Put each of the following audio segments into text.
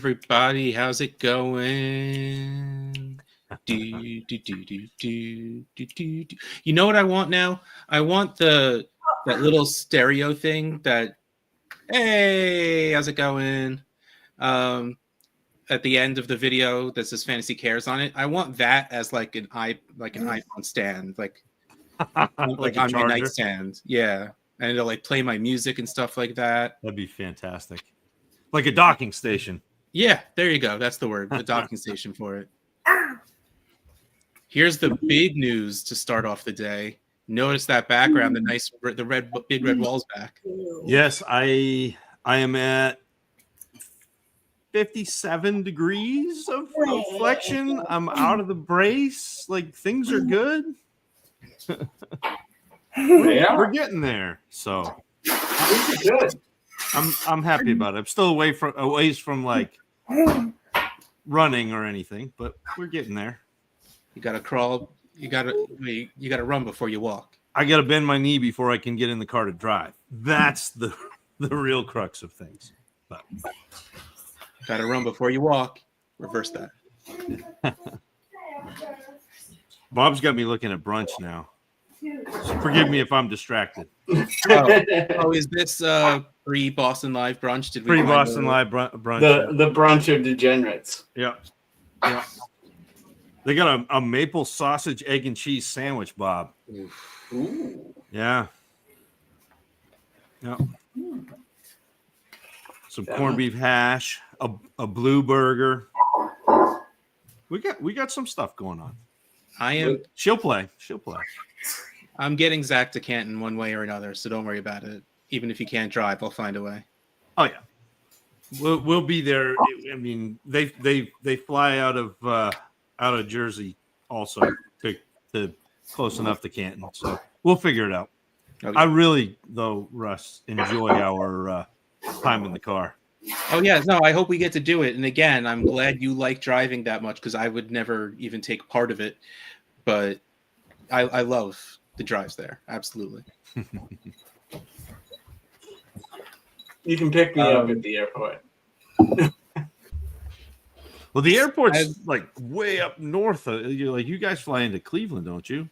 everybody? How's it going? Do, do, do, do, do, do, do, do. You know what I want now? I want that little stereo thing that, hey, how's it going? At the end of the video that says Fantasy Cares on it. I want that as like an iPhone stand, like like on a my charger. nightstand. Yeah. And it'll like play my music and stuff like that. That'd be fantastic. Like a docking station. Yeah, there you go. That's the word. The docking station for it. Here's the big news to start off the day. Notice that background, the big red wall's back. Yes, I am at 57 degrees of flexion. I'm out of the brace. Like, things are good. We're getting there. So good. I'm happy about it. I'm still away from like running or anything, but we're getting there. You gotta crawl. You gotta run before you walk. I gotta bend my knee before I can get in the car to drive. That's the real crux of things. But gotta run before you walk. Reverse that. Bob's got me looking at brunch now. So forgive me if I'm distracted. Oh, is this pre-Boston Live brunch? Did we pre-Boston Live brunch? The brunch of degenerates. Yeah. They got a maple sausage, egg, and cheese sandwich, Bob. Ooh. Yeah. Some corned beef hash, a blue burger. We got some stuff going on. She'll play. I'm getting Zach to Canton one way or another, so don't worry about it. Even if you can't drive, I'll find a way. Oh yeah, we'll be there. I mean, they fly out of Jersey also to close enough to Canton, so we'll figure it out. Okay. I really, though, Russ, enjoy our time in the car. Oh yeah, no, I hope we get to do it. And again, I'm glad you like driving that much because I would never even take part of it, but I love the drives there. Absolutely. You can pick me up at the airport. Well, the airport's like way up north. You guys fly into Cleveland, don't you?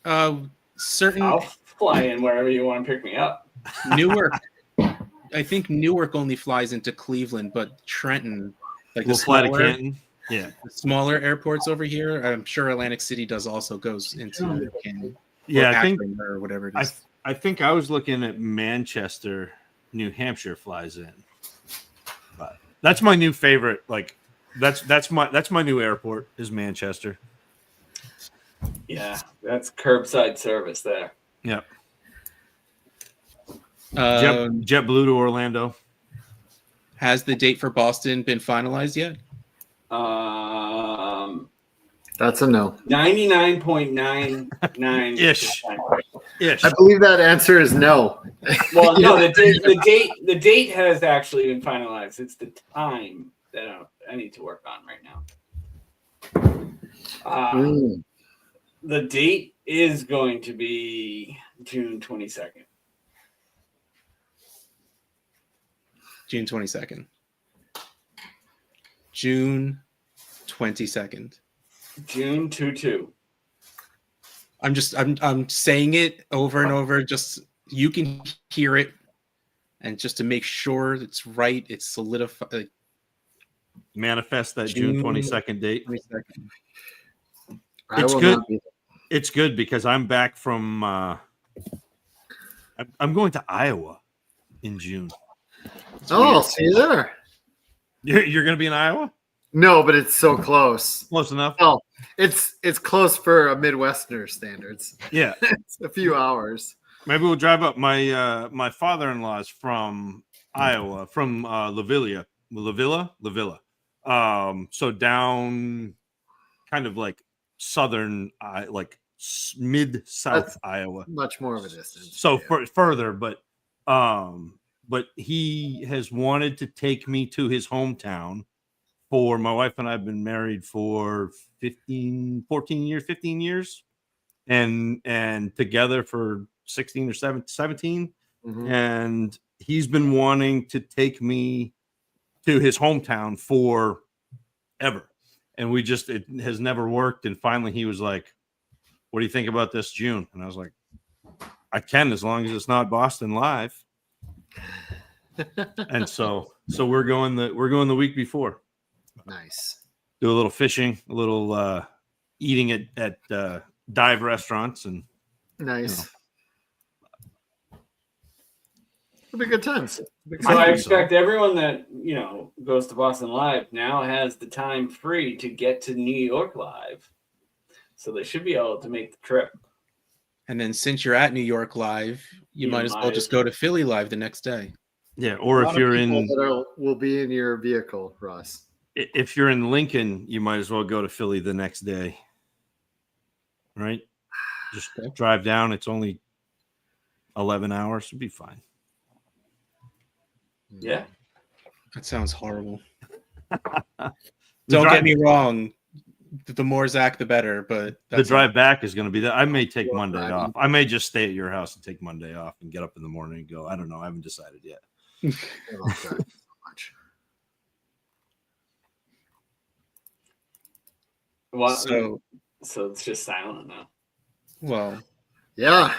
I'll fly in wherever you want to pick me up. Newark. I think Newark only flies into Cleveland, but Trenton, like we'll fly to Canton. Yeah, the smaller airports over here. I'm sure Atlantic City also goes into Canton. Yeah, I think or whatever it is. I think I was looking at Manchester, New Hampshire flies in. But that's my new favorite. Like that's my new airport is Manchester. Yeah, that's curbside service there. Yep. JetBlue to Orlando. Has the date for Boston been finalized yet? That's a no. 99.99 ish. I believe that answer is no. Well, no, the date has actually been finalized. It's the time that I need to work on right now. The date is going to be June 22nd. June 22nd. June 22nd. June 22. I'm saying it over and over. Just you can hear it, and just to make sure it's right, it's solidified. Manifest that June 22nd date. 22nd. It's good. It's good because I'm back from. I'm going to Iowa in June. Oh, see you there. You're going to be in Iowa? No, but it's so close. Close enough. Oh, it's close for a Midwesterner standards. Yeah, it's a few hours. Maybe we'll drive up. My father-in-law is from Iowa, from La Villa. So down, kind of like southern, like mid-south Iowa. Much more of a distance. So further, but he has wanted to take me to his hometown. For my wife and I have been married for 15 years and together for 16 or 17. Mm-hmm. And he's been wanting to take me to his hometown forever. And it has never worked. And finally he was like, what do you think about this June? And I was like, I can, as long as it's not Boston Live. And so we're going the week before. Nice. Do a little fishing, a little eating at dive restaurants, and Nice. It'll be good times. So I expect everyone that goes to Boston Live now has the time free to get to New York Live, so they should be able to make the trip. And then since you're at New York Live, you might as well just go to Philly Live the next day. Yeah, or if you're in, will be in your vehicle, Ross. If you're in Lincoln, you might as well go to Philly the next day. Right? Just drive down. It's only 11 hours. It'll be fine. Yeah. That sounds horrible. Don't get me wrong. The more Zach, the better. But the drive back is going to be that. I may take Monday off. I may just stay at your house and take Monday off and get up in the morning and go. I don't know. I haven't decided yet. Well, so it's just silent now. Well, yeah.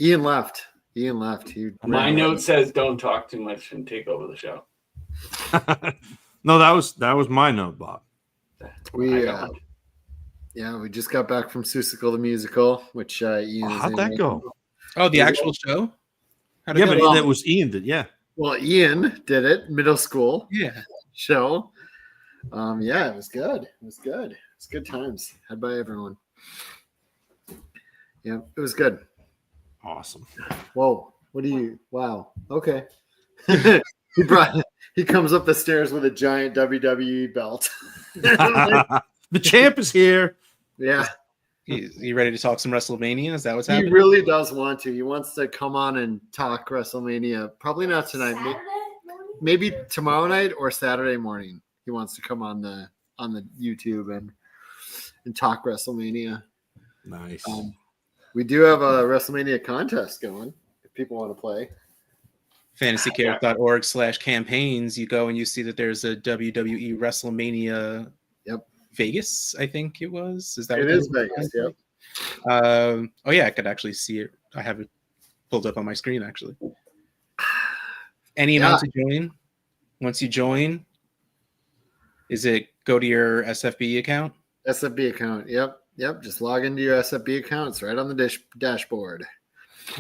Ian left. My note says don't talk too much and take over the show. No, that was my note, Bob. We just got back from Seussical the musical, which Ian. How'd that go? Oh, the actual show? But that was Ian did. Yeah. Well, Ian did it. Middle school. Yeah. Show. Yeah, it was good. It's good times had by everyone. Yeah, it was good. Awesome. Whoa. Wow. Okay. He comes up the stairs with a giant WWE belt. The champ is here. Yeah. You ready to talk some WrestleMania? Is that what's happening? He really does want to. He wants to come on and talk WrestleMania. Probably not tonight. Maybe tomorrow night or Saturday morning. He wants to come on the YouTube and talk WrestleMania. Nice. We do have a WrestleMania contest going if people want to play. fantasycares.org/campaigns. You go and you see that there's a WWE WrestleMania. Vegas, I think it was. Is that it what is Vegas? Yep. Oh yeah, I could actually see it. I have it pulled up on my screen actually. Any amount to join. Once you join, is it go to your SFB account? SFB account. Yep. Just log into your SFB account. It's right on the dashboard.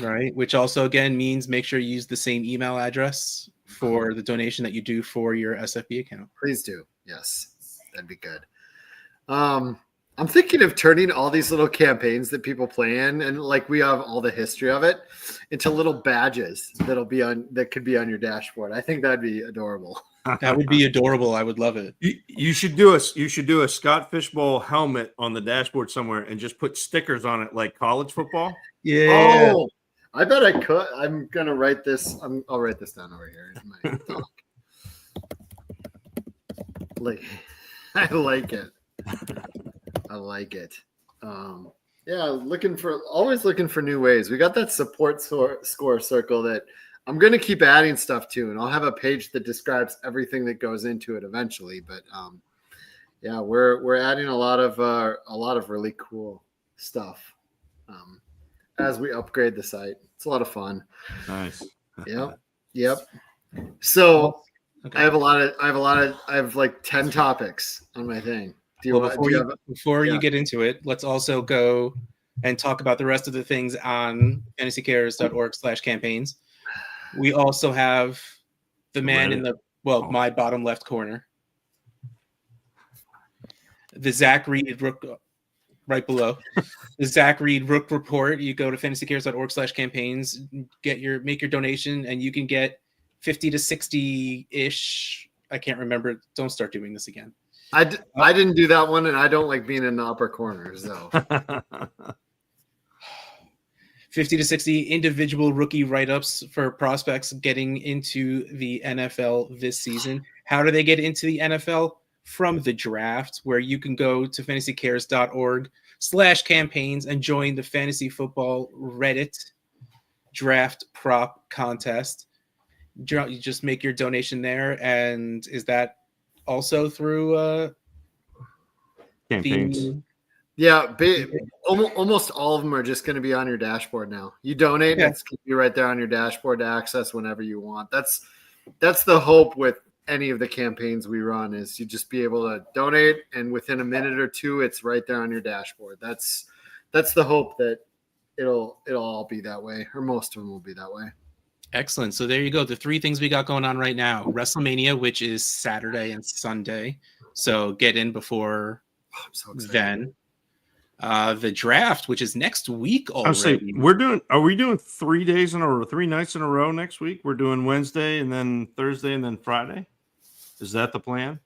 Right. Which also again means make sure you use the same email address for the donation that you do for your SFB account. Please do. Yes, that'd be good. I'm thinking of turning all these little campaigns that people play in, and like we have all the history of it, into little badges that could be on your dashboard. I think that'd be adorable. That would be adorable. I would love it. You should do a Scott Fishbowl helmet on the dashboard somewhere and just put stickers on it like college football. Yeah. Oh, I bet I could. I'm gonna write this. I'll write this down over here in my talk. I like it. I like it. Yeah, always looking for new ways. We got that support score circle that I'm going to keep adding stuff to, and I'll have a page that describes everything that goes into it eventually. But yeah, we're adding a lot of really cool stuff as we upgrade the site. It's a lot of fun. Nice. Yep. So Okay. I have like 10 topics on my thing. Before you get into it, let's also go and talk about the rest of the things on fantasycares.org/campaigns. We also have the man in my bottom left corner, the Zach Reed Rook, right below the Zach Reed Rook report. You go to fantasycares.org/campaigns, make your donation, and you can get 50 to 60 ish. I can't remember. Don't start doing this again. I didn't do that one, and I don't like being in the upper corners, though. 50 to 60 individual rookie write-ups for prospects getting into the NFL this season. How do they get into the NFL? From the draft, where you can go to fantasycares.org/campaigns and join the fantasy football Reddit draft prop contest. You just make your donation there, and is that also through Campaigns. the Yeah, almost all of them are just going to be on your dashboard now. You donate, Yeah. and it's going to be right there on your dashboard to access whenever you want. That's the hope with any of the campaigns we run is you just be able to donate, and within a minute or two, it's right there on your dashboard. That's the hope that it'll all be that way, or most of them will be that way. Excellent. So there you go. The three things we got going on right now: WrestleMania, which is Saturday and Sunday. So get in before I'm so excited. then. The draft, which is next week I'll say already. are we doing 3 days in a row, 3 nights in a row next week? We're doing Wednesday and then Thursday and then Friday. Is that the plan?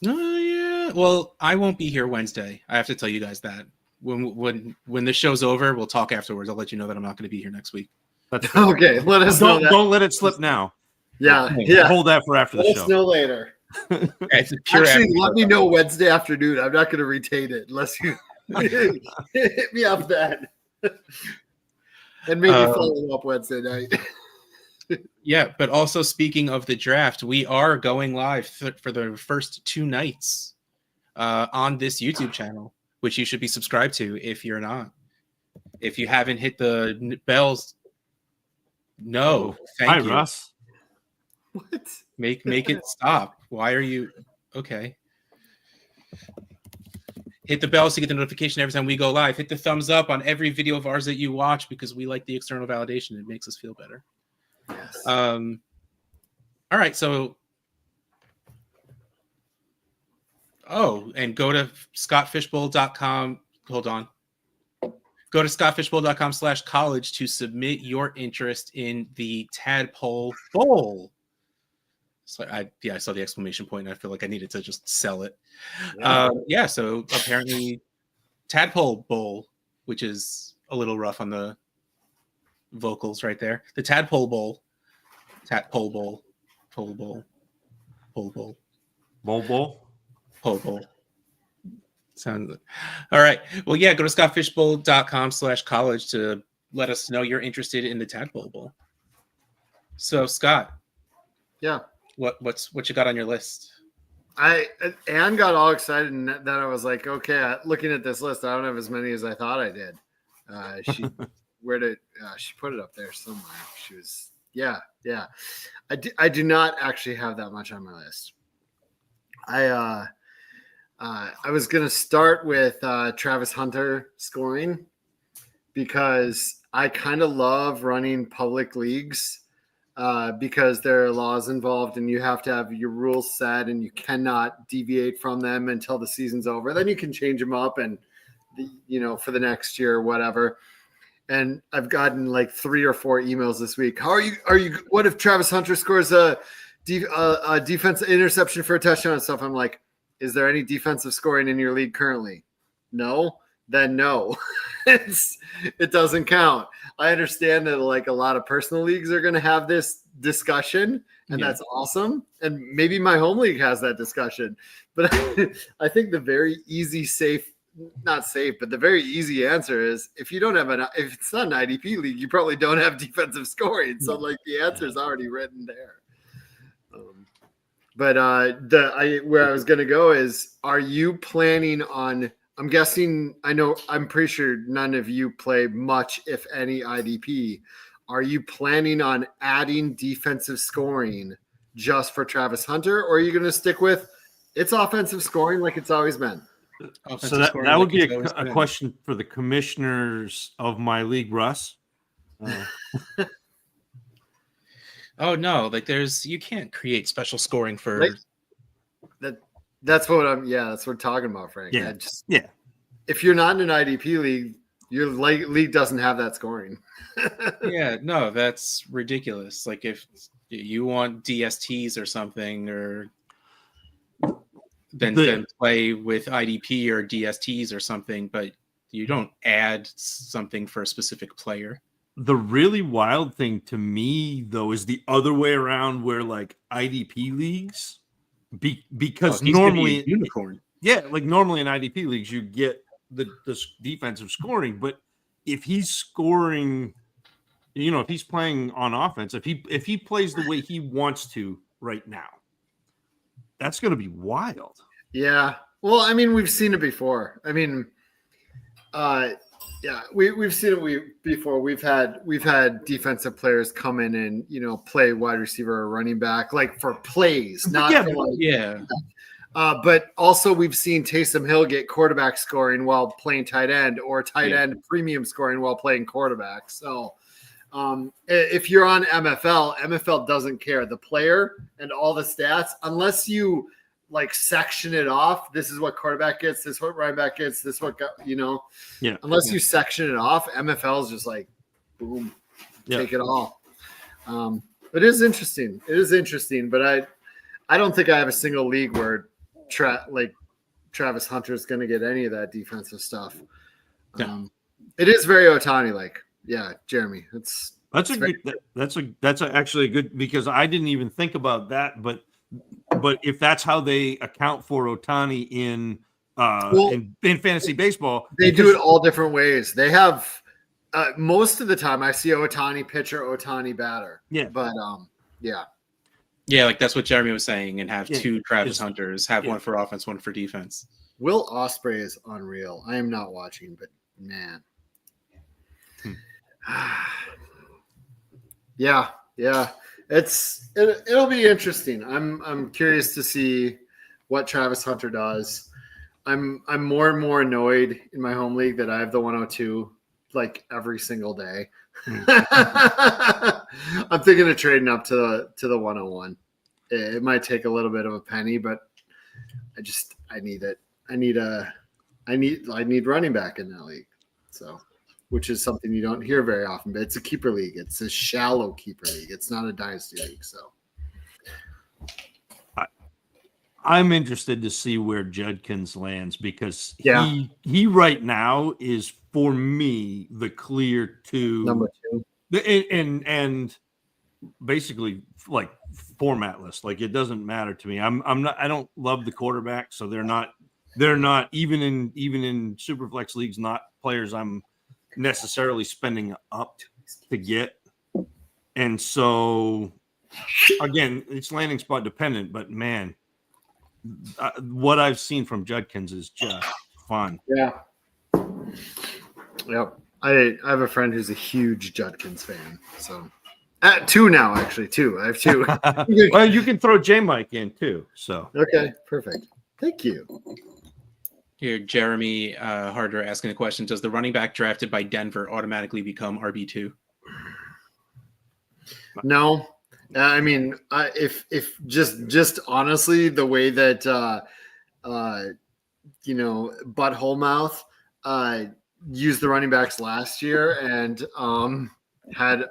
Yeah. Well, I won't be here Wednesday. I have to tell you guys that. When the show's over, we'll talk afterwards. I'll let you know that I'm not going to be here next week. That's fair. Okay. Let us know that. Don't let it slip now. Yeah. Hold that for after the Let show. us know later. It's a pure Actually, afterthought. let me know Wednesday afternoon. I'm not going to retain it unless you hit me up then. And maybe follow up Wednesday night. Yeah, but also speaking of the draft, we are going live for the first 2 nights on this YouTube channel, which you should be subscribed to if you're not. If you haven't hit the bells, no, thank Hi, you. Russ. What? Make it stop. Why are you okay? Hit the bell so you get the notification every time we go live. Hit the thumbs up on every video of ours that you watch because we like the external validation. It makes us feel better. Yes. All right, so and go to scottfishbowl.com. Hold on. Go to scottfishbowl.com/college to submit your interest in the Tadpole Bowl. So I saw the exclamation point and I feel like I needed to just sell it. Yeah. So apparently Tadpole Bowl, which is a little rough on the vocals right there. The Tadpole Bowl. Tadpole Bowl. Pole Bowl. Pole Bowl. Bowl. Pole Bowl. Sounds all right. Well, yeah, go to scottfishbowl.com/college to let us know you're interested in the Tadpole Bowl. So Scott. Yeah. What you got on your list? Anne got all excited and that I was like, okay, looking at this list, I don't have as many as I thought I did. She put it up there somewhere. She was yeah. I do not actually have that much on my list. I was gonna start with Travis Hunter scoring because I kind of love running public leagues. Because there are laws involved and you have to have your rules set and you cannot deviate from them until the season's over. Then you can change them up and, for the next year or whatever. And I've gotten like 3 or 4 emails this week. What if Travis Hunter scores a defensive interception for a touchdown and stuff? I'm like, is there any defensive scoring in your league currently? No, then no. It doesn't count. I understand that like a lot of personal leagues are going to have this discussion and that's awesome. And maybe my home league has that discussion, but I think the very easy, the very easy answer is if it's not an IDP league, you probably don't have defensive scoring. So like the answer is already written there. Where I was going to go is, are you planning on, I'm guessing, I'm pretty sure none of you play much, if any, IDP. Are you planning on adding defensive scoring just for Travis Hunter, or are you going to stick with it's offensive scoring like it's always been? So that would be a question for the commissioners of my league, Russ. Oh no, like you can't create special scoring for That's what that's what we're talking about, Frank. Yeah. If you're not in an IDP league, your league doesn't have that scoring. Yeah, no, that's ridiculous. Like if you want DSTs or something, or then play with IDP or DSTs or something, but you don't add something for a specific player. The really wild thing to me, though, is the other way around, where like IDP leagues, because normally unicorn. Yeah, like normally in IDP leagues, you get the defensive scoring, but if he's scoring if he's playing on offense, if he plays the way he wants to right now, that's going to be wild. Yeah. Well, I mean, we've seen it before. I mean, yeah, we've seen it before. We've had defensive players come in and play wide receiver or running back, like for plays, not Yeah, for like. Yeah. But also we've seen Taysom Hill get quarterback scoring while playing tight end, or tight end premium scoring while playing quarterback. So if you're on MFL doesn't care. The player and all the stats, unless you like section it off. This is what quarterback gets. This is what running back gets. This is what Yeah. Unless you section it off, MFL is just like boom, take it all. It is interesting. It is interesting, but I don't think I have a single league where Travis Hunter is going to get any of that defensive stuff. It is very Ohtani like. Yeah, Jeremy. That's actually a good, because I didn't even think about that, but if that's how they account for Ohtani in fantasy baseball, they do it all different ways. They have most of the time I see Ohtani pitcher, Ohtani batter. Yeah, but yeah. Yeah, like that's what Jeremy was saying, and have two Travis Hunters, have one for offense, one for defense. Will Ospreay is unreal. I am not watching, but man. Yeah. It'll be interesting. I'm curious to see what Travis Hunter does. I'm more and more annoyed in my home league that I have the 102 like every single day. I'm thinking of trading up to the 101. It might take a little bit of a penny, but I need it. I need running back in that league. So, which is something you don't hear very often, but it's a keeper league. It's a shallow keeper league. It's not a dynasty league. So I'm interested to see where Judkins lands, because he right now is, for me, the clear number 2. And basically like formatless. Like, it doesn't matter to me. I don't love the quarterback, so they're not even in Superflex leagues, not players I'm necessarily spending up to get. And so again, it's landing spot dependent, but man, what I've seen from Judkins is just fun. Yeah. Yep. I have a friend who's a huge Judkins fan. So two now, actually. I have 2. Well, you can throw J Mike in too. So okay, perfect. Thank you. Here, Jeremy Harder asking a question: does the running back drafted by Denver automatically become RB2? No. I mean, if just honestly, the way that Butthole Mouth used the running backs last year and had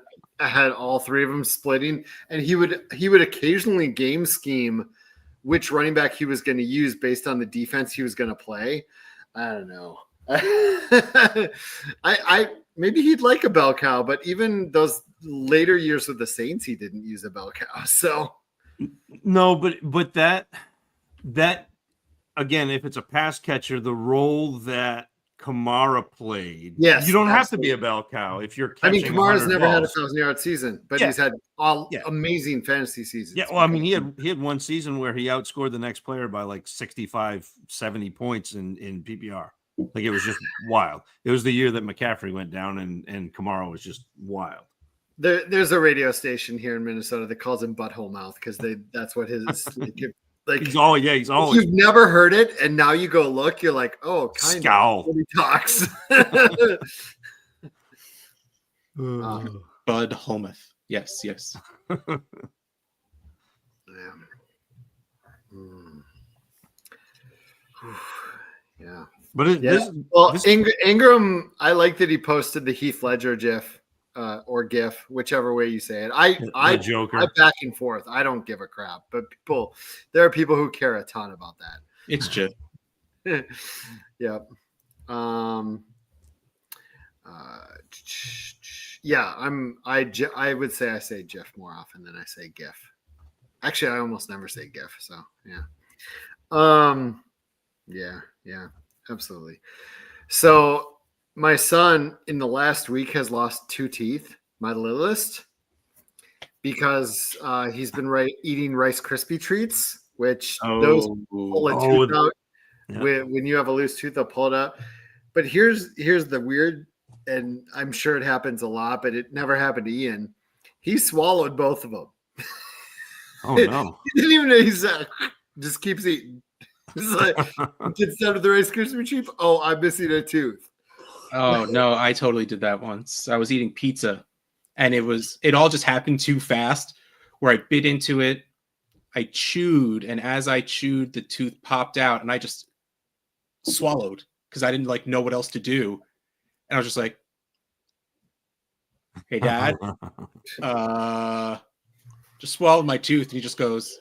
all 3 of them splitting, and he would occasionally game scheme which running back he was going to use based on the defense he was going to play. I don't know. I maybe he'd like a bell cow, but even those later years with the Saints, he didn't use a bell cow. So no, but that again, if it's a pass catcher, the role that Kamara played, yes, you don't have to be a bell cow if you're catching. I mean, Kamara's never had a 1,000-yard season, but he's had amazing fantasy seasons. Yeah, well, I mean, he had one season where he outscored the next player by like 65, 70 points in PPR. Like, it was just wild. It was the year that McCaffrey went down, and Kamara was just wild. There's a radio station here in Minnesota that calls him Butthole Mouth because that's what his like. He's always. You've never heard it, and now you go look. You're like, oh, kind Scowl. of. When he talks. Bud Holmeth. Yes. Yeah. But Ingram, I like that he posted the Heath Ledger GIF or GIF, whichever way you say it. I Joker. I back and forth. I don't give a crap, but there are people who care a ton about that. It's GIF. Yep. Yeah, I would say I say GIF more often than I say GIF. Actually, I almost never say GIF. So yeah. Yeah, absolutely. So my son in the last week has lost 2 teeth. my littlest, because he's been eating Rice Krispie treats, which those pull a tooth out. Yeah. When you have a loose tooth, they'll pull it out. But here's the weird, and I'm sure it happens a lot, but it never happened to Ian. He swallowed both of them. Oh no! He didn't even know. He's just keeps eating. It's like instead of the Rice Krispie treat, oh, I'm missing a tooth. Oh no, I totally did that once. I was eating pizza, and it all just happened too fast. Where I bit into it, I chewed, and as I chewed, the tooth popped out, and I just swallowed because I didn't know what else to do, and I was just like, "Hey, Dad, just swallowed my tooth," and he just goes,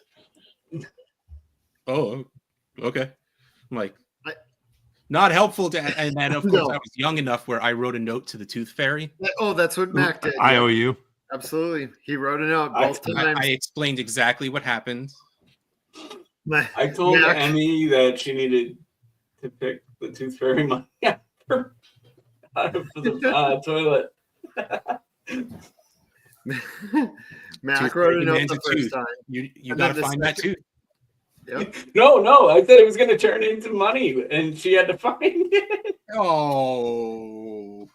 "Oh, okay." I'm like, not helpful, Dad. And then, of course, I was young enough where I wrote a note to the tooth fairy. Oh, that's what Mac did. I owe you. Absolutely. He wrote a note both times. I explained exactly what happened. I told Emmy that she needed to pick the tooth fairy money out of the toilet. Mac wrote a note the first time. You got to find that tooth. Yep. No, I said it was going to turn into money, and she had to find it. Oh.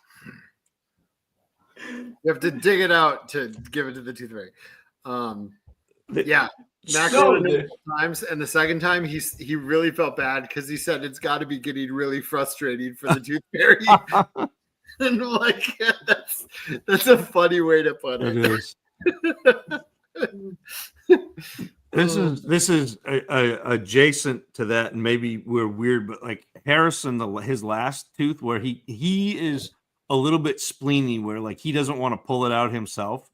You have to dig it out to give it to the tooth fairy. Yeah. Mac wrote it times, and the second time he really felt bad because he said it's got to be getting really frustrating for the tooth fairy. And yeah, that's a funny way to put it. It is. This is adjacent to that, and maybe we're weird, but Harrison, his last tooth, where he is a little bit spleeny, where he doesn't want to pull it out himself.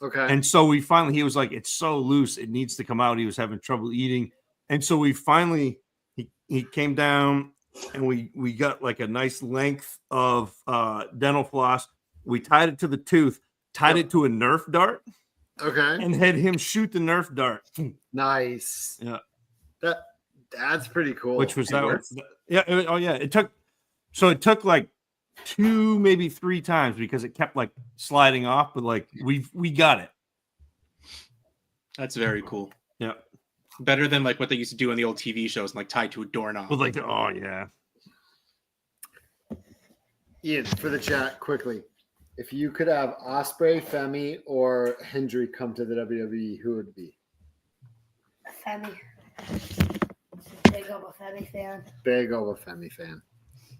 Okay. And so he was like, it's so loose, it needs to come out. He was having trouble eating, and so we finally he came down, and we got a nice length of dental floss. We tied it to the tooth, tied it to a Nerf dart. Okay. And had him shoot the Nerf dart. Nice. Yeah. That's pretty cool. Which was that? Yeah. It took 2, maybe 3 times because it kept sliding off, but we got it. That's very cool. Yeah. Better than what they used to do on the old TV shows, tied to a doorknob. Well, oh yeah. Ian, for the chat, quickly. If you could have Ospreay, Femi, or Hendry come to the WWE, who would it be? Femi. Big old Femi fan. Big old Femi fan.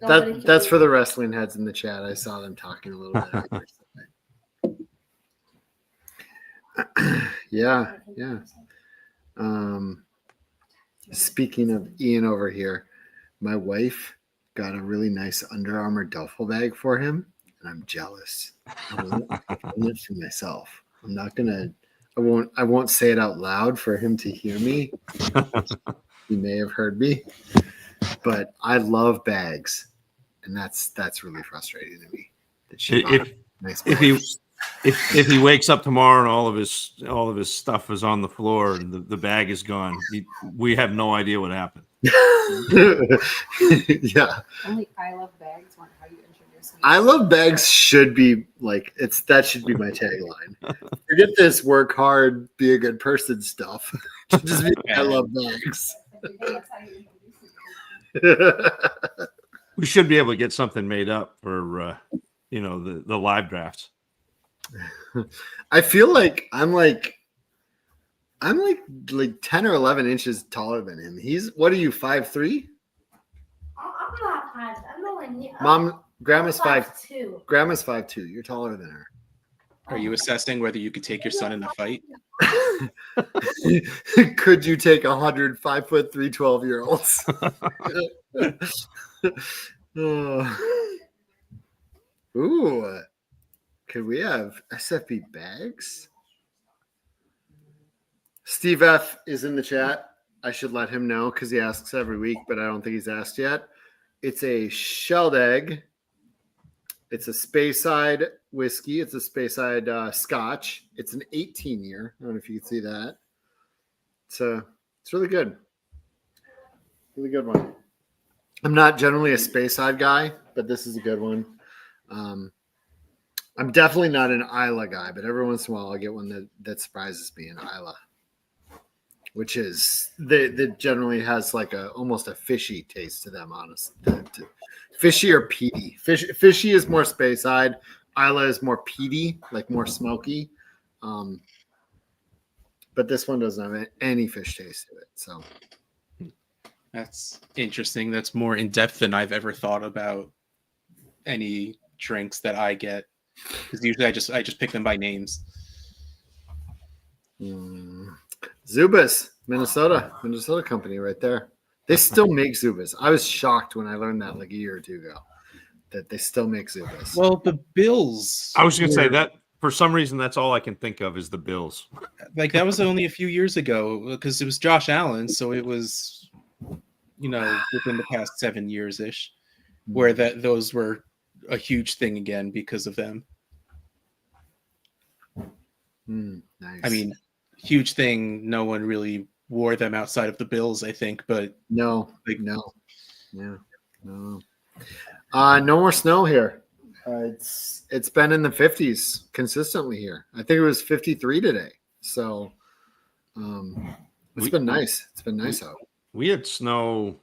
That's for the wrestling heads in the chat. I saw them talking a little bit. Yeah. Speaking of Ian over here, my wife got a really nice Under Armour duffel bag for him. And I'm jealous. I want it for myself. I'm not gonna. I won't say it out loud for him to hear me. He may have heard me, but I love bags, and that's really frustrating to me. That she if he wakes up tomorrow and all of his stuff is on the floor and the bag is gone, we have no idea what happened. Yeah. Only I love bags. How you introduce me. I love bags should be that should be my tagline. Forget this work hard, be a good person stuff. Just be I love bags. We should be able to get something made up for the live drafts. I feel like I'm 10 or 11 inches taller than him. What are you, 5'3"? I'm not 5. I'm nowhere near. Mom, Grandma's 5'2". Grandma's 5'2". You're taller than her. Are you assessing whether you could take your son in the fight? Could you take 100 5'3" 12-year-olds? Ooh. Could we have SFB bags? Steve F is in the chat. I should let him know because he asks every week, but I don't think he's asked yet. It's a shelled egg. It's a Speyside whiskey. It's a Speyside Scotch. It's an 18-year. I don't know if you can see that. It's really good. Really good one. I'm not generally a Speyside guy, but this is a good one. I'm definitely not an Isla guy, but every once in a while I'll get one that surprises me in Isla, which is that generally has like almost a fishy taste to them, honestly. Fishy or peaty. Fishy is more Speyside. Isla is more peaty, like more smoky. But this one doesn't have any fish taste to it. So That's interesting. That's more in depth than I've ever thought about any drinks that I get. Because usually I just pick them by names. Zubas, Minnesota company right there. They still make Zubas. I was shocked when I learned that like a year or two ago that they still make Zubas. Well, the Bills. I was going to say that for some reason, that's all I can think of is the Bills. Like that was only a few years ago because it was Josh Allen. So it was, within the past 7 years ish, where those were a huge thing again because of them. Nice. I mean, huge thing. No one really wore them outside of the Bills, I think. But no. No more snow here. It's been in the 50s consistently here. I think it was 53 today. So it's been nice. It's been nice out. We had snow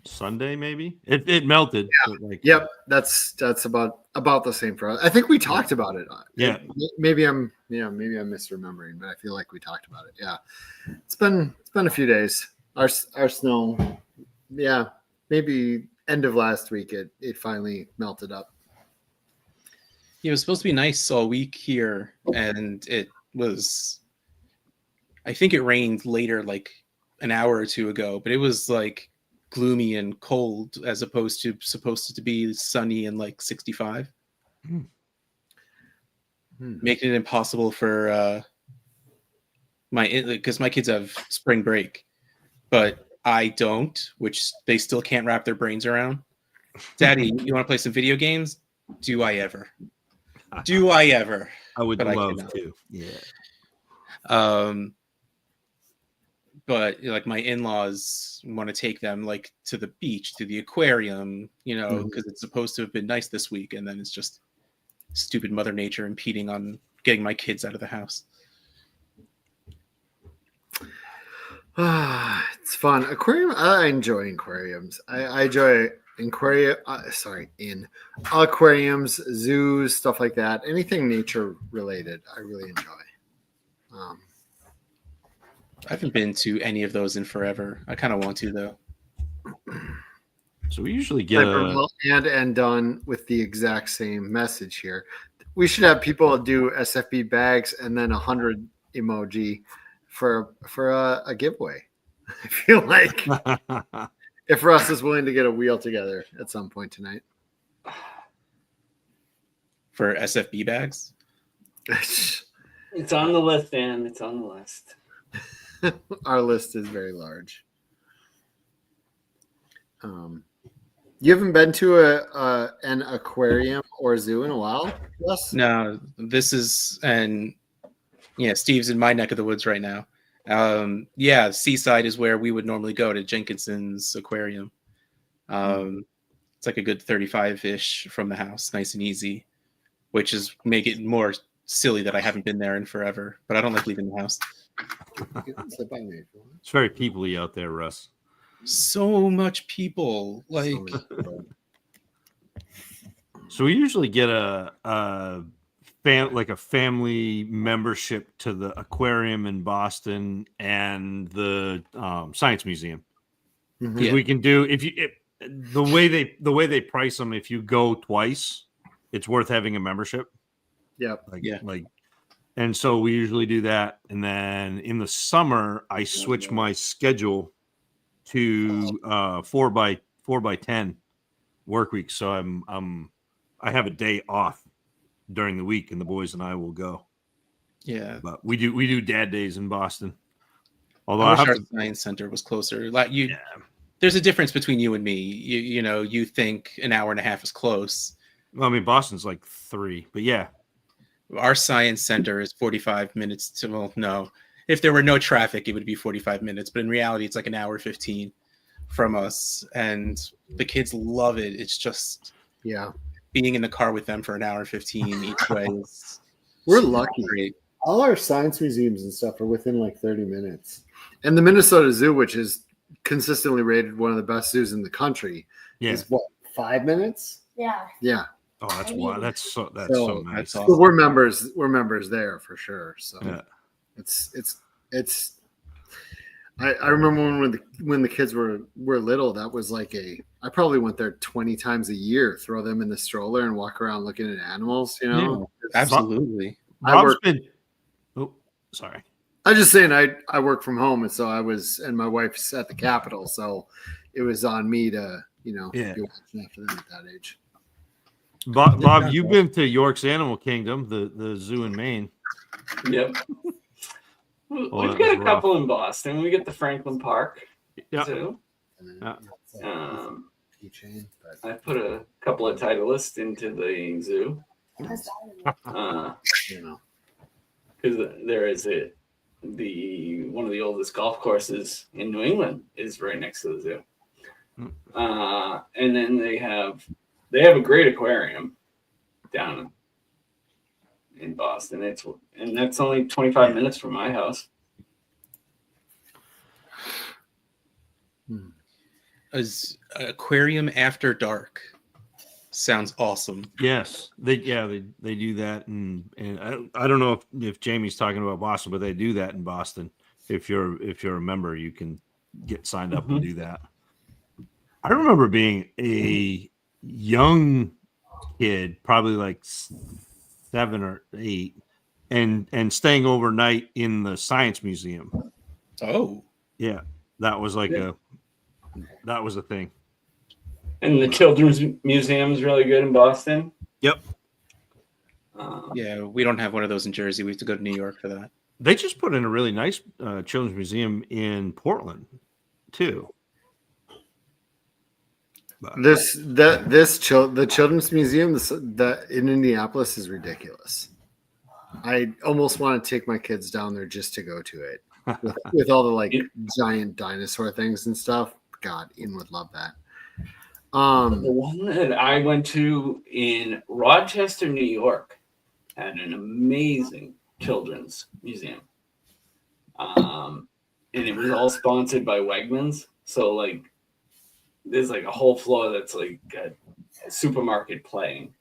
Sunday, maybe. It melted. Yeah. But Yep, that's about the same for us. I think we talked about it. Yeah. Maybe I'm misremembering, but I feel like we talked about it. Yeah. It's been a few days. Our snow, yeah, maybe end of last week it finally melted up. It was supposed to be nice all week here, and it was. I think it rained later, like an hour or two ago, but it was like gloomy and cold as opposed to supposed to be sunny and like 65, making it impossible for because my kids have spring break, but I don't, which they still can't wrap their brains around. Daddy, you want to play some video games? Do I ever? I would love to. Yeah. But like my in-laws want to take them like to the beach, to the aquarium, because it's supposed to have been nice this week, and then it's just stupid Mother Nature impeding on getting my kids out of the house. It's fun. Aquarium. I enjoy aquariums. I enjoy aquariums, zoos, stuff like that. Anything nature related, I really enjoy. I haven't been to any of those in forever. I kind of want to though. So we usually get and done with the exact same message here. We should have people do SFB bags and then 100 emoji for a giveaway. I feel like if Russ is willing to get a wheel together at some point tonight for SFB bags. It's on the list, Dan. It's on the list. Our list is very large. You haven't been to an aquarium or zoo in a while, Russ? No, this is Steve's in my neck of the woods right now. Seaside is where we would normally go to Jenkinson's aquarium. It's like a good 35-ish from the house, nice and easy, which is make it more silly that I haven't been there in forever, but I don't like leaving the house. It's very people-y out there, Russ. So much people. So we usually get a family membership to the aquarium in Boston and the Science Museum. Mm-hmm. We can do the way they price them. If you go twice, it's worth having a membership. Yep. And so we usually do that. And then in the summer, I switch my schedule to 4x10 work week. So I have a day off during the week, and the boys and I will go. Yeah, but we do dad days in Boston. Although I wish our science center was closer. There's a difference between you and me. You think an hour and a half is close. Well, I mean, Boston's like 3, but yeah. Our science center is 45 minutes to, well, no. If there were no traffic, it would be 45 minutes. But in reality, it's like an hour 15 from us. And the kids love it. It's just, yeah, being in the car with them for an hour and 15 each way is We're lucky. great. All our science museums and stuff are within like 30 minutes. And the Minnesota Zoo, which is consistently rated one of the best zoos in the country, Yeah. is what, 5 minutes? Yeah. Yeah. Oh, that's wild. That's so So, nice. that's So awesome. we're members there for sure. So Yeah. it's I remember when the kids were little, that was like I probably went there 20 times a year, throw them in the stroller and walk around looking at animals, you know. Absolutely. Bob's been. Oh, sorry. I was just saying I work from home, and so and my wife's at the Capitol, so it was on me to, be watching after them at that age. Bob, you've been to York's Animal Kingdom, the zoo in Maine. Yep. Oh, We've that got was a couple in Boston. We get the Franklin Park Yeah. too. Yeah. Keychain, but I put a couple of Titleists into the zoo That's you know. because there is one of the oldest golf courses in New England is right next to the zoo. And then they have a great aquarium down in Boston. And that's only 25 minutes from my house. Aquarium after dark sounds awesome. Yes, they do that, and I don't know if Jamie's talking about Boston, but they do that in Boston. If you're a member, you can get signed up and do that. I remember being a young kid, probably like 7 or 8, and staying overnight in the Science Museum. Oh, Yeah, that was like that was a thing. And the Children's Museum is really good in Boston. Yep. yeah. We don't have one of those in Jersey. We have to go to New York for that. They just put in a really nice children's museum in Portland, too. But, The Children's Museum in Indianapolis is ridiculous. I almost want to take my kids down there just to go to it with all the giant dinosaur things and stuff. God, Ian would love that. The one that I went to in Rochester, New York, had an amazing children's museum. And it was all sponsored by Wegmans. So there's a whole floor that's like a supermarket playing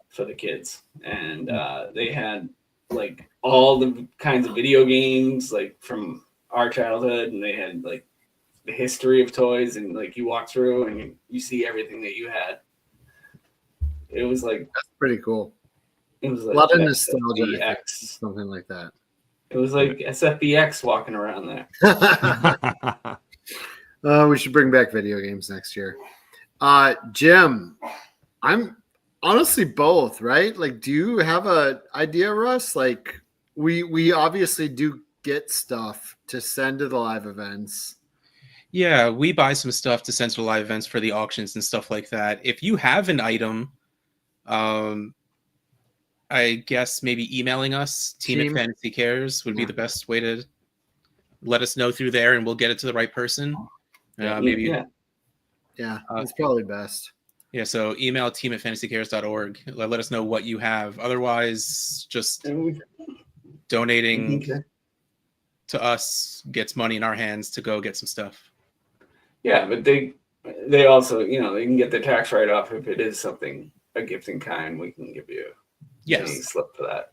for the kids. And they had all the kinds of video games from our childhood, and they had the history of toys, and you walk through and you see everything that you had. It was that's pretty cool. It was A lot of nostalgia, SFBX. something like that. It was like SFBX walking around there. We should bring back video games next year. Jim, I'm honestly both, right? Do you have an idea, Russ? We obviously do get stuff to send to the live events. Yeah, we buy some stuff to send to live events for the auctions and stuff like that. If you have an item, I guess maybe emailing us, team@fantasycares would be the best way to let us know through there, and we'll get it to the right person. Yeah, that's probably best. Yeah, so email team@fantasycares.org. Let us know what you have. Otherwise, just donating to us gets money in our hands to go get some stuff. Yeah, but they also, they can get the tax write-off if it is something, a gift in kind. We can give you a slip for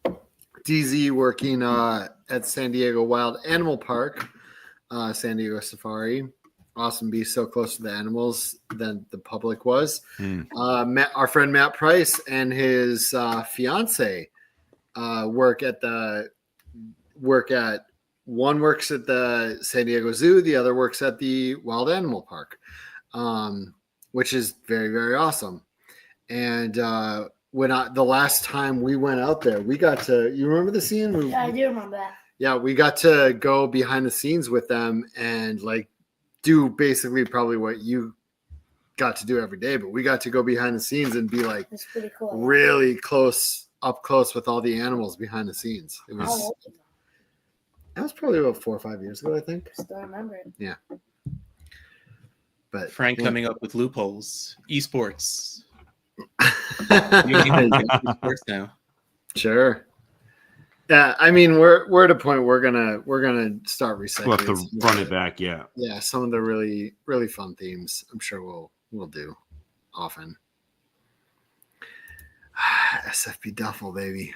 that. DZ working at San Diego Wild Animal Park, San Diego Safari. Awesome, be so close to the animals than the public was. Our friend Matt Price and his fiance one works at the San Diego Zoo, the other works at the Wild Animal Park, which is very, very awesome. And the last time we went out there, we got to, you remember the scene? Yeah, I do remember that. Yeah, we got to go behind the scenes with them and do basically probably what you got to do every day, but we got to go behind the scenes and be It's pretty cool. really up close with all the animals behind the scenes. It was. That was probably about 4 or 5 years ago, I think. Still remember it. Yeah. But Frank yeah. coming up with loopholes. Esports. You need esports now. Sure. Yeah, I mean we're at a point we're gonna start recycling. We'll have to run it back. Yeah. Yeah, some of the really really fun themes. I'm sure we'll do often. SFP duffel, baby.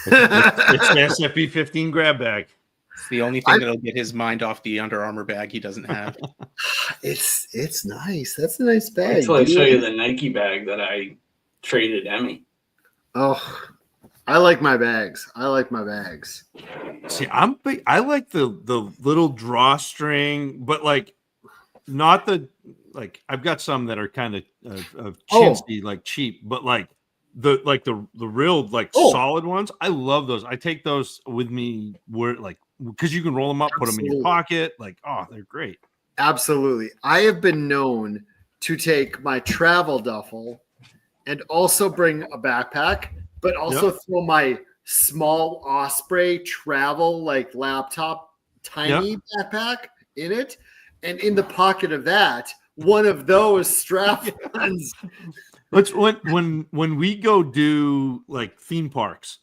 It's the SFP 15 grab bag. It's the only thing that'll get his mind off the Under Armour bag he doesn't have. It's nice. That's a nice bag. Wait till I show you the Nike bag that I traded Emmy. Oh, I like my bags. See, I'm big. I like the little drawstring, but like not the like. I've got some that are kind of chintzy, like cheap, but like the real like solid ones. I love those. I take those with me where like because you can roll them up, put them in your pocket. Like, oh, they're great. Absolutely. I have been known to take my travel duffel and also bring a backpack, but also throw my small Osprey travel like laptop tiny backpack in it, and in the pocket of that, one of those strap-ons. Let's when we go do like theme parks.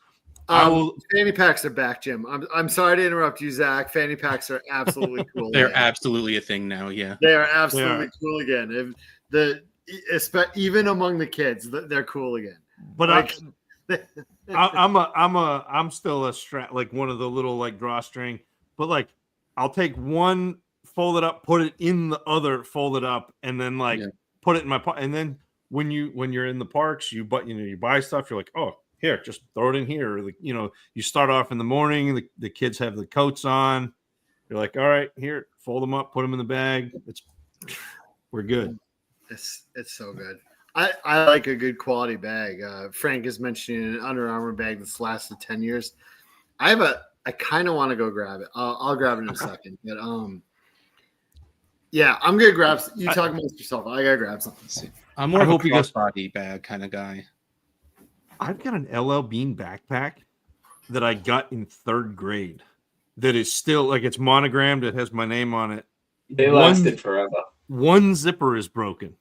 Fanny packs are back, Jim. I'm sorry to interrupt you, Zach. Fanny packs are absolutely cool. They're absolutely a thing now. Yeah, they are absolutely cool again. Even among the kids, they're cool again. But like, I'm still a strap, like one of the little like drawstring. But like, I'll take one, fold it up, put it in the other, fold it up, and then like put it in my pocket. And then when you're in the parks, you buy stuff. You're like, oh, here, just throw it in here. Like, you start off in the morning. The kids have the coats on. You're like, all right, here, fold them up, put them in the bag. We're good. It's so good. I like a good quality bag. Frank is mentioning an Under Armour bag that's lasted 10 years. I kind of want to go grab it. I'll grab it in a second. But yeah, I'm gonna grab. You talk amongst yourself. I gotta grab something. I'm more of a crossbody bag kind of guy. I've got an LL Bean backpack that I got in 3rd grade. That is still like it's monogrammed. It has my name on it. They lasted forever. One zipper is broken.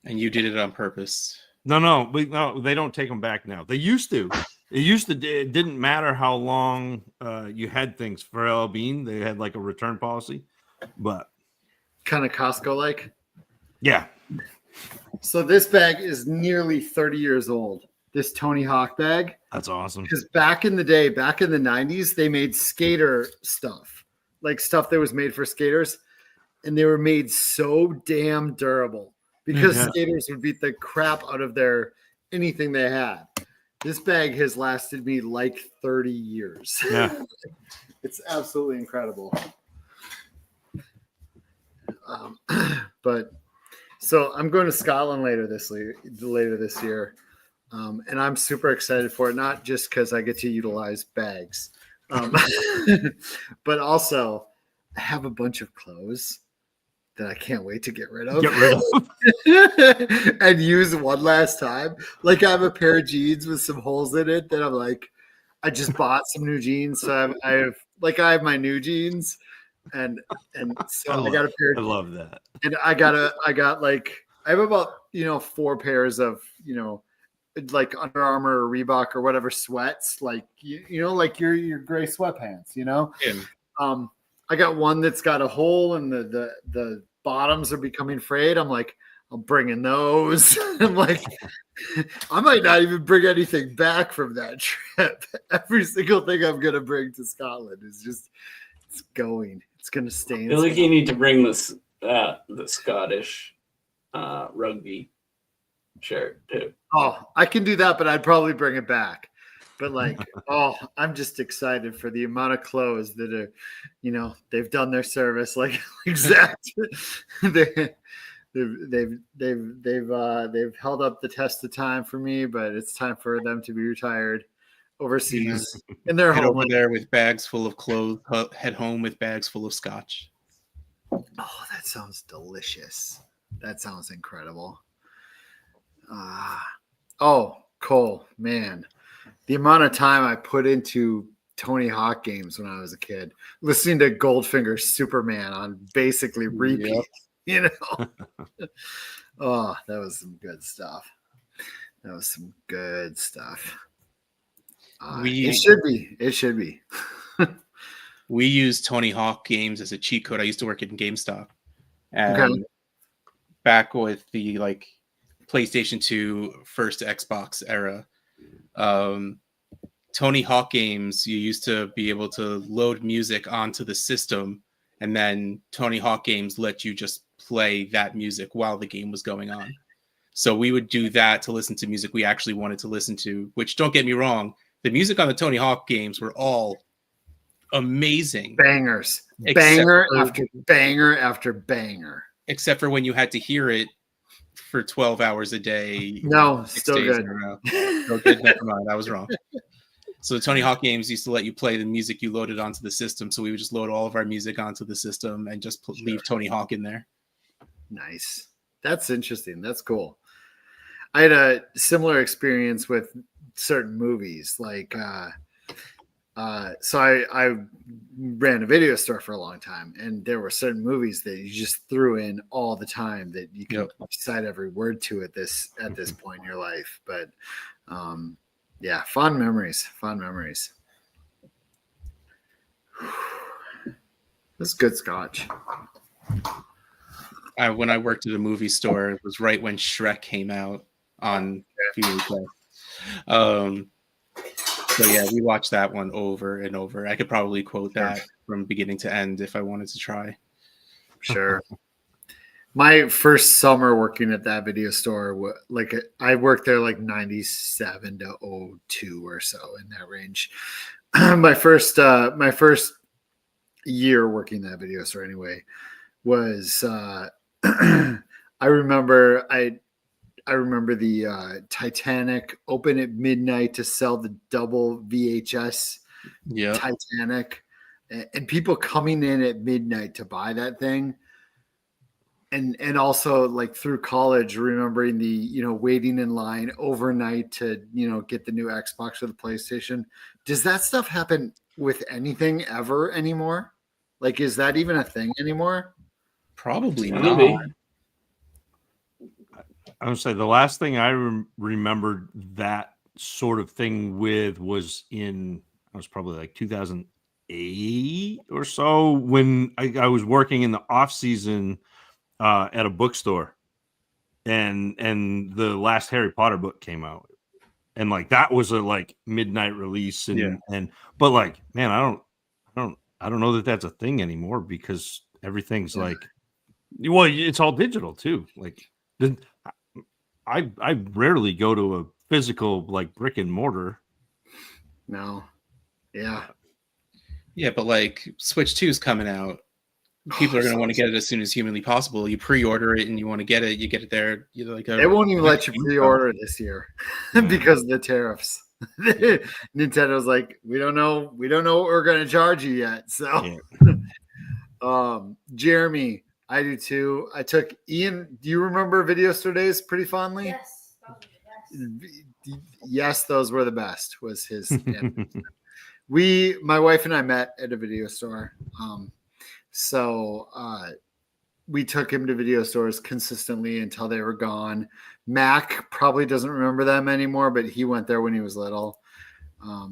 And you did it on purpose. No, they don't take them back now. They used to. It didn't matter how long you had things for LL Bean. They had like a return policy, but kind of Costco like. Yeah. So this bag is nearly 30 years old. This Tony Hawk bag. That's awesome. Because back in the day, back in the 90s, they made skater stuff, like stuff that was made for skaters, and they were made so damn durable because skaters would beat the crap out of anything they had. This bag has lasted me like 30 years. Yeah. It's absolutely incredible. But so I'm going to Scotland later this year. And I'm super excited for it, not just because I get to utilize bags, but also I have a bunch of clothes that I can't wait to get rid of. And use one last time. Like I have a pair of jeans with some holes in it that I'm like, I just bought some new jeans. So I have my new jeans, and so I got a pair. I love that. And I have about 4 pairs of like Under Armour or Reebok or whatever sweats, like like your gray sweatpants. Yeah. I got one that's got a hole and the bottoms are becoming frayed. I'm like, I'm bringing those. I'm like, I might not even bring anything back from that trip. Every single thing I'm gonna bring to Scotland is just it's going to stay. I feel like you need to bring this the Scottish rugby shirt too. Oh, I can do that, but I'd probably bring it back. But I'm just excited for the amount of clothes that are, they've done their service. Like exactly, they've held up the test of time for me. But it's time for them to be retired overseas. And they're head over there with bags full of clothes. Head home with bags full of scotch. Oh, that sounds delicious. That sounds incredible. Cole, man. The amount of time I put into Tony Hawk games when I was a kid, listening to Goldfinger's Superman on basically repeat. you know. Oh, that was some good stuff. That was some good stuff. It should be. It should be. We use Tony Hawk games as a cheat code. I used to work in GameStop, and back with the like PlayStation 2 first Xbox era, Tony Hawk games, you used to be able to load music onto the system, and then Tony Hawk games let you just play that music while the game was going on. So we would do that to listen to music we actually wanted to listen to, which, don't get me wrong, the music on the Tony Hawk games were all amazing. Bangers. Banger after banger after banger. Except for when you had to hear it for 12 hours a day. No, still good. Still good. Never mind. I was wrong. So the Tony Hawk games used to let you play the music you loaded onto the system. So we would just load all of our music onto the system and just leave Tony Hawk in there. Nice. That's interesting. That's cool. I had a similar experience with certain movies. Like, so I ran a video store for a long time, and there were certain movies that you just threw in all the time that you could recite every word to at this point in your life. But yeah, fond memories. This is good scotch. When I worked at a movie store, it was right when Shrek came out on VHS. So yeah, we watched that one over and over. I could probably quote that from beginning to end if I wanted to try. Sure. My first summer working at that video store, I worked there like 97 to 02 or so, in that range. my first year working that video store anyway was I remember the Titanic open at midnight to sell the double VHS Titanic, and people coming in at midnight to buy that thing. And also, like, through college, remembering the, waiting in line overnight to, get the new Xbox or the PlayStation. Does that stuff happen with anything ever anymore? Like, is that even a thing anymore? Probably not. I would say the last thing I remembered that sort of thing with was I was probably like 2008 or so, when I was working in the off season at a bookstore, and the last Harry Potter book came out, and like that was a like midnight release, but like, man, I don't know that that's a thing anymore, because everything's like, well, it's all digital too. Like, I rarely go to a physical like brick and mortar. No. Yeah. Yeah, but like Switch 2 is coming out. People are going to want to get it as soon as humanly possible. You pre-order it and you want to get it, you get it there. They won't even let you pre-order this year because of the tariffs. Nintendo's like, we don't know what we're going to charge you yet. So, Jeremy, I do too. I took Ian. Do you remember Video Store Days pretty fondly? Yes, those were the best. Yes, those were the best. Was his. My wife and I met at a video store. So we took him to video stores consistently until they were gone. Mac probably doesn't remember them anymore, but he went there when he was little. A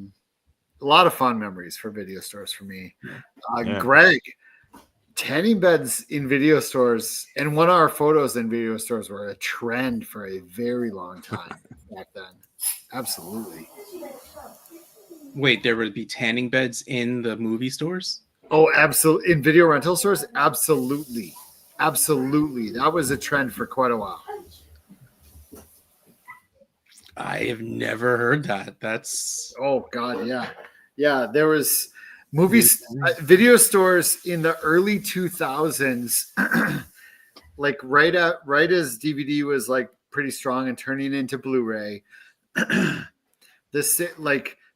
lot of fun memories for video stores for me. Greg, tanning beds in video stores and 1 hour photos in video stores were a trend for a very long time back then. Absolutely. Wait, there would be tanning beds in the movie stores? Oh, absolutely. In video rental stores? Absolutely. Absolutely. That was a trend for quite a while. I have never heard that. That's... Oh, God, yeah. Yeah, there was movies, video stores in the early 2000s, like right as DVD was like pretty strong and turning into Blu-ray.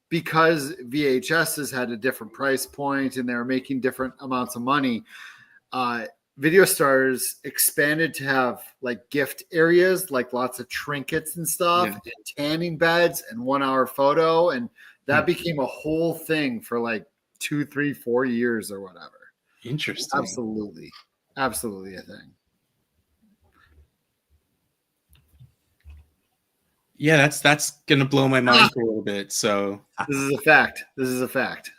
Because VHSs had a different price point and they were making different amounts of money, video stores expanded to have like gift areas, like lots of trinkets and stuff, and tanning beds and 1 hour photo. And that became a whole thing for like 2, 3, 4 years or whatever. Interesting. Absolutely a thing. Yeah, that's gonna blow my mind for a little bit. So This is a fact. This is a fact.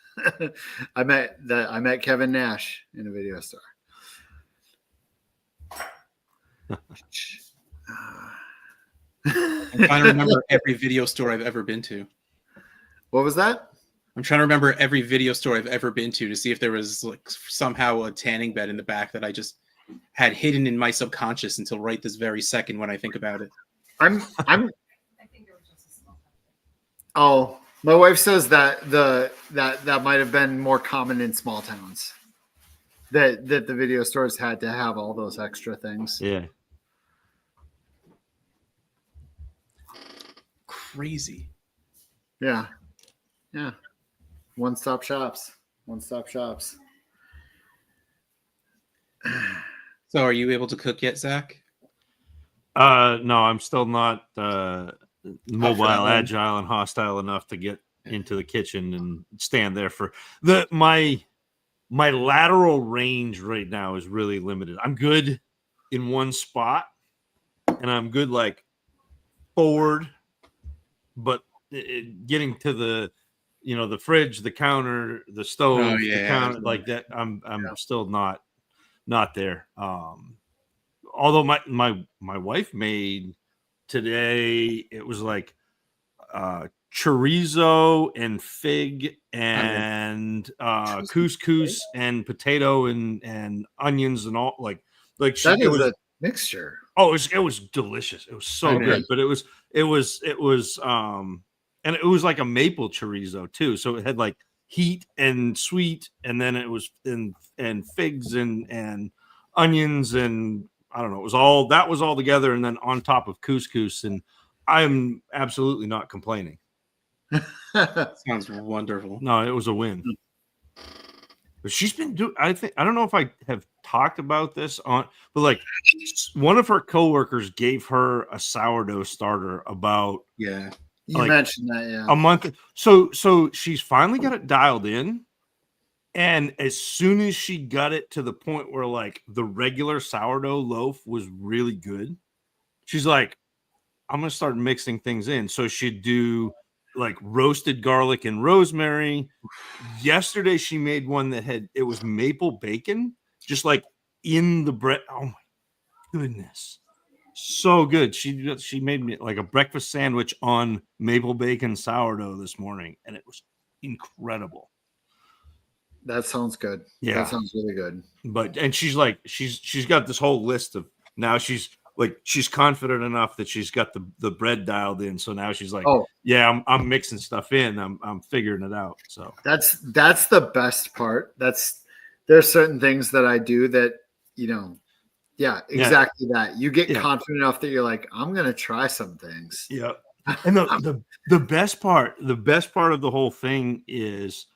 I met Kevin Nash in a video store. I'm trying to remember every video store I've ever been to. What was that? I'm trying to remember every video store I've ever been to see if there was like somehow a tanning bed in the back that I just had hidden in my subconscious until right this very second when I think about it. I'm I think there was just a small. Oh, my wife says that that might have been more common in small towns. That the video stores had to have all those extra things. Yeah. Crazy. Yeah. Yeah. One-stop shops. One-stop shops. So are you able to cook yet, Zach? No, I'm still not mobile, one. agile, and hostile enough to get into the kitchen and stand there for my lateral range right now is really limited. I'm good in one spot, and I'm good like forward, but getting to the the fridge, the counter, the stove, the counter, like that, I'm still not there. Although my wife made today, it was like chorizo and fig and couscous and potato and onions and all like That is a mixture. Oh, it was delicious. It was so good, but it was and it was like a maple chorizo too. So it had like heat and sweet, and then it was and figs and onions, and I don't know. It was all together, and then on top of couscous, and I'm absolutely not complaining. Sounds wonderful. No, it was a win. But she's been doing. I don't know if I have talked about this but like one of her coworkers gave her a sourdough starter about You like, mentioned that, yeah. a month. So she's finally got it dialed in. And as soon as she got it to the point where like the regular sourdough loaf was really good, she's like, I'm going to start mixing things in. So she'd do like roasted garlic and rosemary. Yesterday, she made one that it was maple bacon, just like in the bread. Oh my goodness. So good. She made me like a breakfast sandwich on maple bacon sourdough this morning, and it was incredible. That sounds good. Yeah, that sounds really good. And she's like, she's got this whole list of now. She's confident enough that she's got the bread dialed in. So now she's like, oh yeah, I'm mixing stuff in. I'm figuring it out. So that's the best part. There's certain things that I do that exactly that. You get confident enough that you're like, I'm gonna try some things. Yeah. And the best part of the whole thing is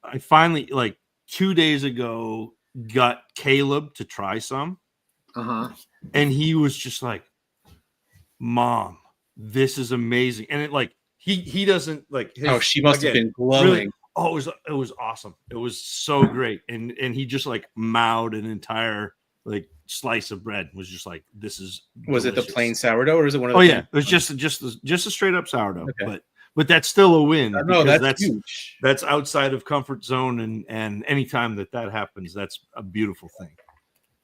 I finally, like 2 days ago, got Caleb to try some. And he was just like, Mom, this is amazing. And it like he doesn't like she must have been glowing. Really, it was awesome. It was so great. And he just like mowed an entire like slice of bread. Was just like, this is was delicious. It the plain sourdough or is it one of the it was just a straight up sourdough. Okay. But that's still a win. No, that's huge. That's outside of comfort zone, and anytime that happens, that's a beautiful thing.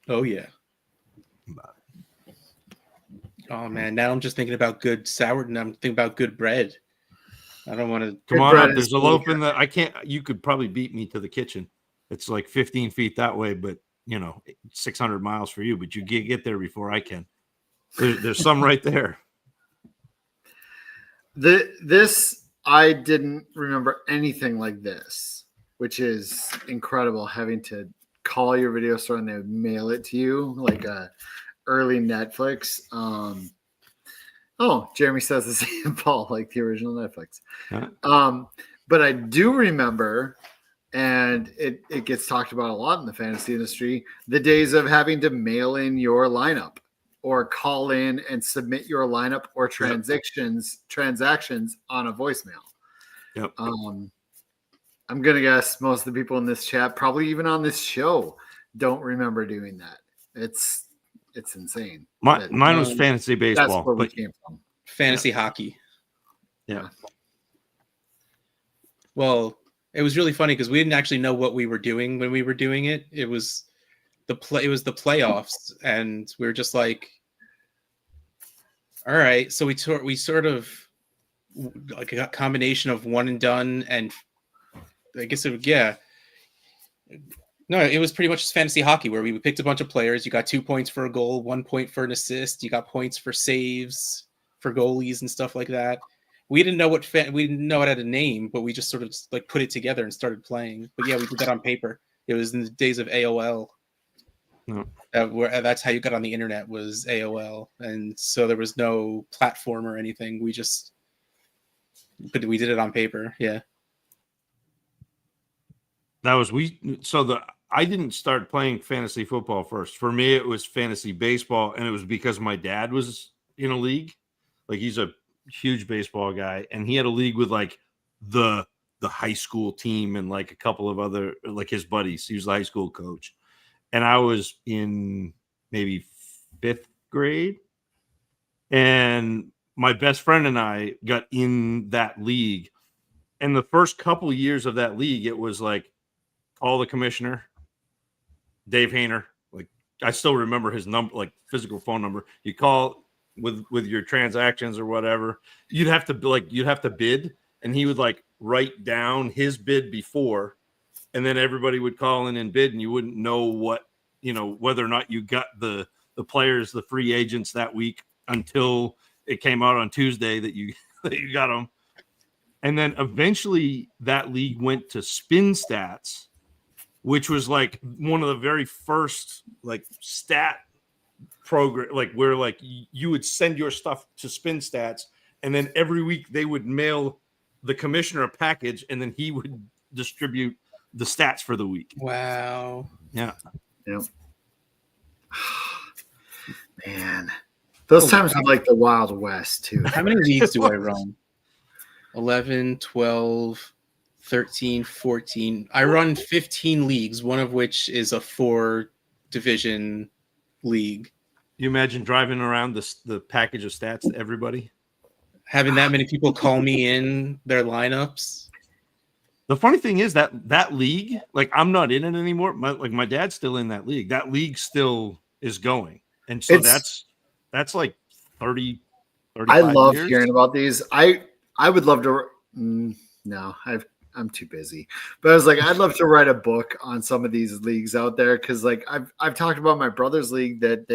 Oh yeah. Oh man, now I'm just thinking about good sourdough, and I'm thinking about good bread. I don't want to come on up. There's a loaf in the. I can't. You could probably beat me to the kitchen. It's like 15 feet that way, but 600 miles for you. But you get there before I can. There's some right there. This I didn't remember anything like this, which is incredible. Having to call your video store and they would mail it to you like a early Netflix. Jeremy says the same, Paul, like the original Netflix. Huh? But I do remember, and it gets talked about a lot in the fantasy industry, the days of having to mail in your lineup or call in and submit your lineup or transactions on a voicemail. Yep. I'm gonna guess most of the people in this chat, probably even on this show, don't remember doing that. It's insane. Mine was fantasy baseball. That's where we came from. fantasy hockey. Yeah. Well, it was really funny because we didn't actually know what we were doing when we were doing it. It was the playoffs, and we were just like, all right. So we sort of like a combination of one and done, and I guess yeah. No, it was pretty much just fantasy hockey where we picked a bunch of players. You got 2 points for a goal, 1 point for an assist. You got points for saves, for goalies and stuff like that. We didn't know we didn't know it had a name, but we just sort of like put it together and started playing. But yeah, we did that on paper. It was in the days of AOL. No. That's how you got on the internet, was AOL, and so there was no platform or anything. We did it on paper. Yeah. I didn't start playing fantasy football first. For me, it was fantasy baseball, and it was because my dad was in a league. Like, he's a huge baseball guy, and he had a league with like the high school team and like a couple of other, like, his buddies. He was the high school coach, and I was in maybe 5th grade, and my best friend and I got in that league. And the first couple of years of that league, it was like, call the commissioner, Dave Hayner. Like, I still remember his number, like physical phone number. You call with your transactions or whatever. You'd have to bid, and he would like write down his bid before, and then everybody would call in and bid, and you wouldn't know whether or not you got the players, the free agents that week, until it came out on Tuesday that you got them. And then eventually that league went to Spin Stats, which was like one of the very first like stat program, like where like you would send your stuff to Spin Stats, and then every week they would mail the commissioner a package, and then he would distribute the stats for the week. Wow. Yeah. Yep. Man, those times were like the Wild West too. How many leagues do I run? 11, 12, 13, 14. I run 15 leagues, one of which is a 4-division league. You imagine driving around the package of stats to everybody? Having that many people call me in their lineups. The funny thing is that league, like, I'm not in it anymore. My dad's still in that league. That league still is going. And so that's like 35 I love years. hearing about these. I would love to. No, I'm too busy. But I was like, I'd love to write a book on some of these leagues out there, because like I've talked about my brother's league that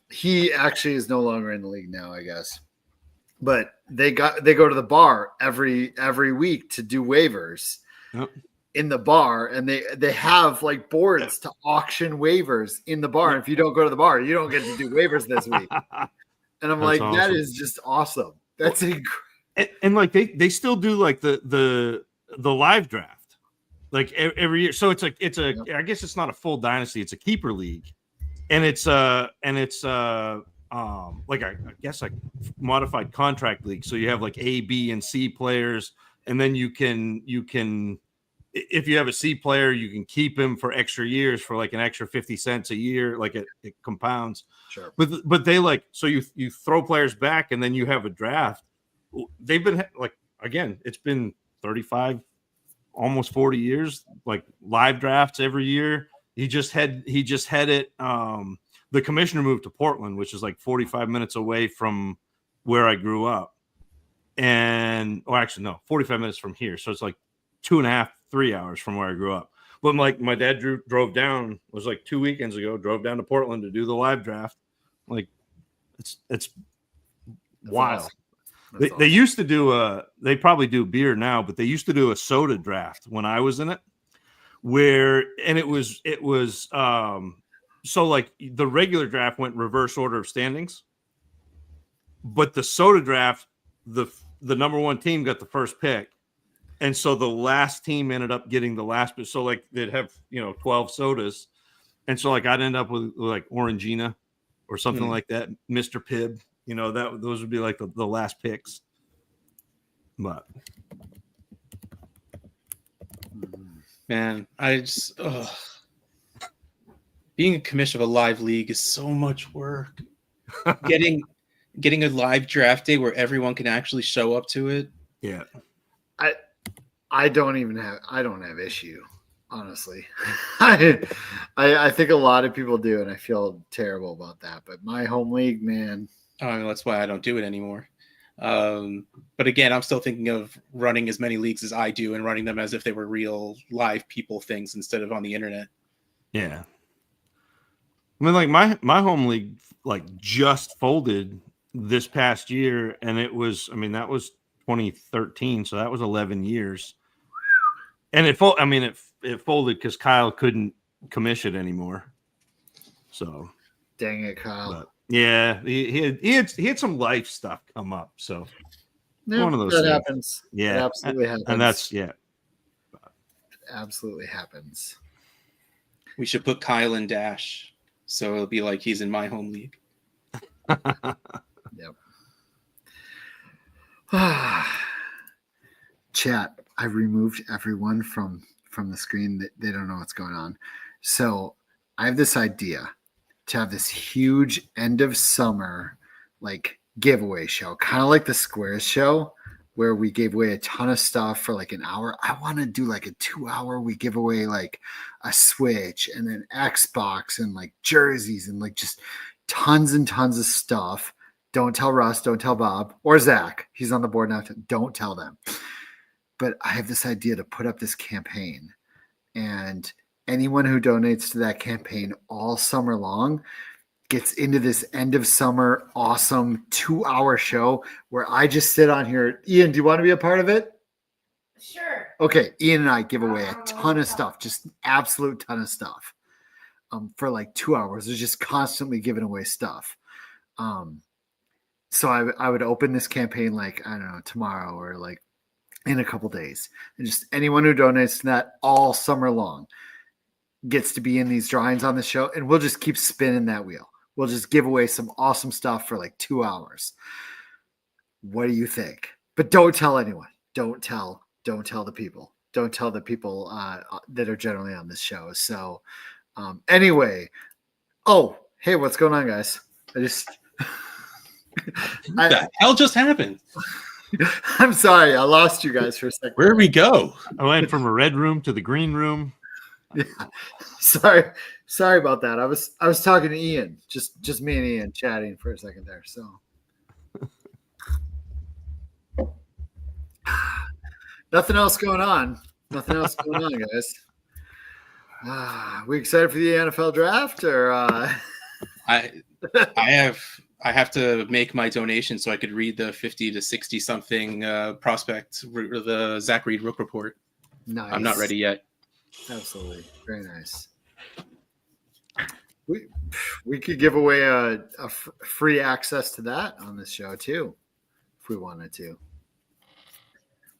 he actually is no longer in the league now, I guess. But they go to the bar every week to do waivers. Yep. In the bar, and they have like boards to auction waivers in the bar. And if you don't go to the bar, you don't get to do waivers this week. And I'm That's like, awesome. that is just awesome. That's incredible. And like they still do like the live draft like every year. So it's I guess it's not a full dynasty, it's a keeper league, and it's like I guess like modified contract league. So you have like A, B, and C players, and then you can if you have a C player, you can keep him for extra years for like an extra 50 cents a year, like it compounds. Sure. But they like, so you throw players back, and then you have a draft. They've been like, again, it's been 35, almost 40 years, like live drafts every year. He just had it. The commissioner moved to Portland, which is like 45 minutes away from where I grew up. And, or actually, no, 45 minutes from here. So it's like 2.5, 3 hours from where I grew up. But like my dad drove down, was like 2 weekends ago, drove down to Portland to do the live draft. Like it's wild. Awesome. They used to do they probably do beer now, but they used to do a soda draft when I was in it, and it was so like the regular draft went reverse order of standings, but the soda draft, the number one team got the first pick. And so the last team ended up getting the last pick. So like they'd have, 12 sodas. And so like I'd end up with like Orangina or something like that, Mr. Pibb, those would be like the last picks. But man, being a commissioner of a live league is so much work. getting a live draft day where everyone can actually show up to it. Yeah. I don't have issue, honestly. I think a lot of people do, and I feel terrible about that. But my home league, man. That's why I don't do it anymore. But again, I'm still thinking of running as many leagues as I do and running them as if they were real live people things instead of on the internet. Yeah. I mean, like my home league like just folded this past year, and it was, I mean, that was 2013, so that was 11 years. And it folded because Kyle couldn't commission anymore. So Dang it, Kyle. but yeah, he had some life stuff come up. So No, one of those that things. happens. Yeah. It absolutely happens. And that's It absolutely happens. We should put Kyle in Dash, so it'll be like he's in my home league. Yep. Chat. I removed everyone from the screen. They don't know what's going on. So I have this idea to have this huge end of summer like giveaway show, kind of like the Squares show, where we gave away a ton of stuff for like an hour. I want to do like a 2-hour. We give away like a Switch and an Xbox and like jerseys and like just tons and tons of stuff. Don't tell Russ, don't tell Bob or Zach. He's on the board now. Don't tell them. But I have this idea to put up this campaign, and anyone who donates to that campaign all summer long gets into this end of summer awesome 2-hour show where I just sit on here. Ian, do you want to be a part of it? Sure. Okay, Ian and I give away a ton of stuff, just an absolute ton of stuff for like 2 hours. We're just constantly giving away stuff. So I would open this campaign like, I don't know, tomorrow or like in a couple days. And just anyone who donates to that all summer long gets to be in these drawings on the show. And we'll just keep spinning that wheel. We'll just give away some awesome stuff for like 2 hours. What do you think? But don't tell anyone. Don't tell the people. Don't tell the people that are generally on this show. So anyway, oh, hey, what's going on, guys? What the hell just happened? I'm sorry, I lost you guys for a second. Where'd we go? I went from a red room to the green room. Yeah. Sorry about that. I was talking to Ian, just me and Ian chatting for a second there. So nothing else going on. Nothing else going on, guys. We excited for the NFL draft, or I have to make my donation so I could read the 50 to 60 something prospect, the Zach Reed Rook report. nice. I'm not ready yet. Absolutely, very nice. We could give away a free access to that on this show too, if we wanted to.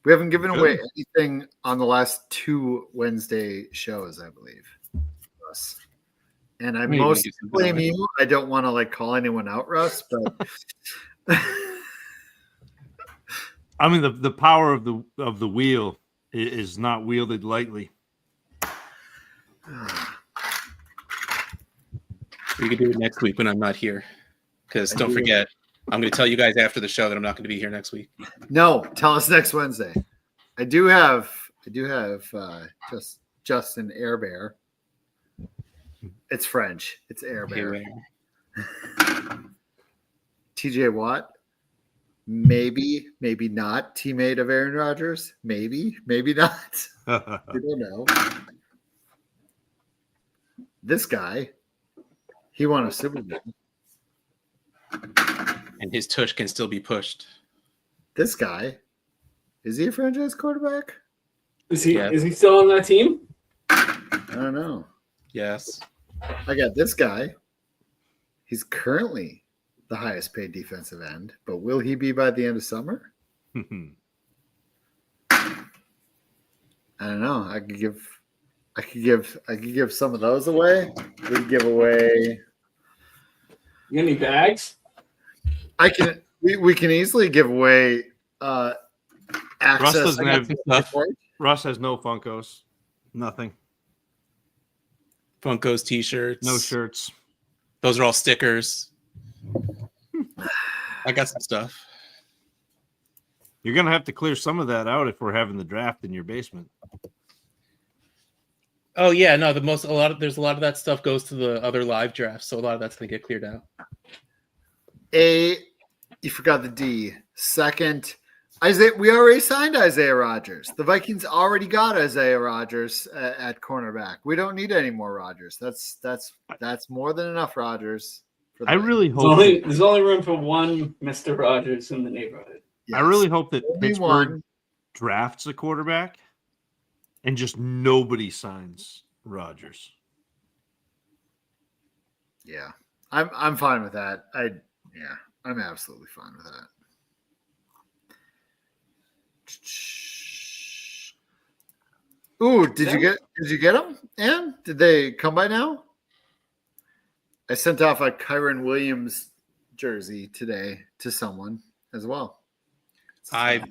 We haven't given away anything on the last 2 Wednesday shows, I believe. Russ. And I Maybe mostly get some blame going. you. I don't want to like call anyone out, Russ, but I mean, the power of the wheel is not wielded lightly. We could do it next week when I'm not here. Because don't forget, I'm going to tell you guys after the show that I'm not going to be here next week. no, tell us next Wednesday. I do have just Justin Airbear. It's French. It's Airbear. TJ Watt, maybe not teammate of Aaron Rodgers. Maybe not. We don't know. This guy, he won a Super Bowl. And his tush can still be pushed. This guy, is he a franchise quarterback? Is he Yeah. is he still on that team? I don't know. Yes. I got this guy. He's currently the highest paid defensive end, but will he be by the end of summer? I don't know. I could give some of those away. We could give away. You got any bags? We can easily give away access. doesn't I got have some stuff. support. Russ has no Funkos, nothing, Funko's t-shirts. no shirts. Those are all stickers. I got some stuff. You're gonna have to clear some of that out if we're having the draft in your basement. Oh yeah, no, there's a lot of that stuff goes to the other live drafts, so a lot of that's gonna get cleared out. You forgot the D. Second, Isaiah. We already signed Isaiah Rodgers. The Vikings already got Isaiah Rodgers at cornerback. We don't need any more Rodgers. That's more than enough Rodgers. I really hope There's only room for one Mr. Rogers in the neighborhood. Yes. I really hope that Only Pittsburgh one. drafts a quarterback and just nobody signs Rodgers. Yeah, I'm fine with that. I'm absolutely fine with that. Ooh, did you get them? Ann? Did they come by now? I sent off a Kyron Williams jersey today to someone as well. I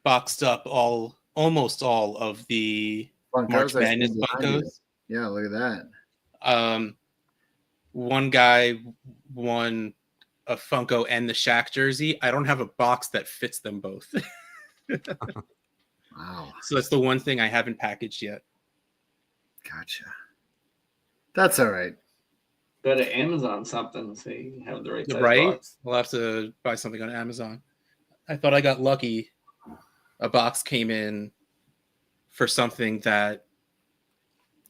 boxed up almost all of the Funkos, March I see Madness behind you. Funkos. Yeah, look at that. One guy won a Funko and the Shaq jersey. I don't have a box that fits them both. Wow. So that's the one thing I haven't packaged yet. Gotcha. That's all right. Go to Amazon something so you have the right size Right? box. I'll have to buy something on Amazon. I thought I got lucky. A box came in for something that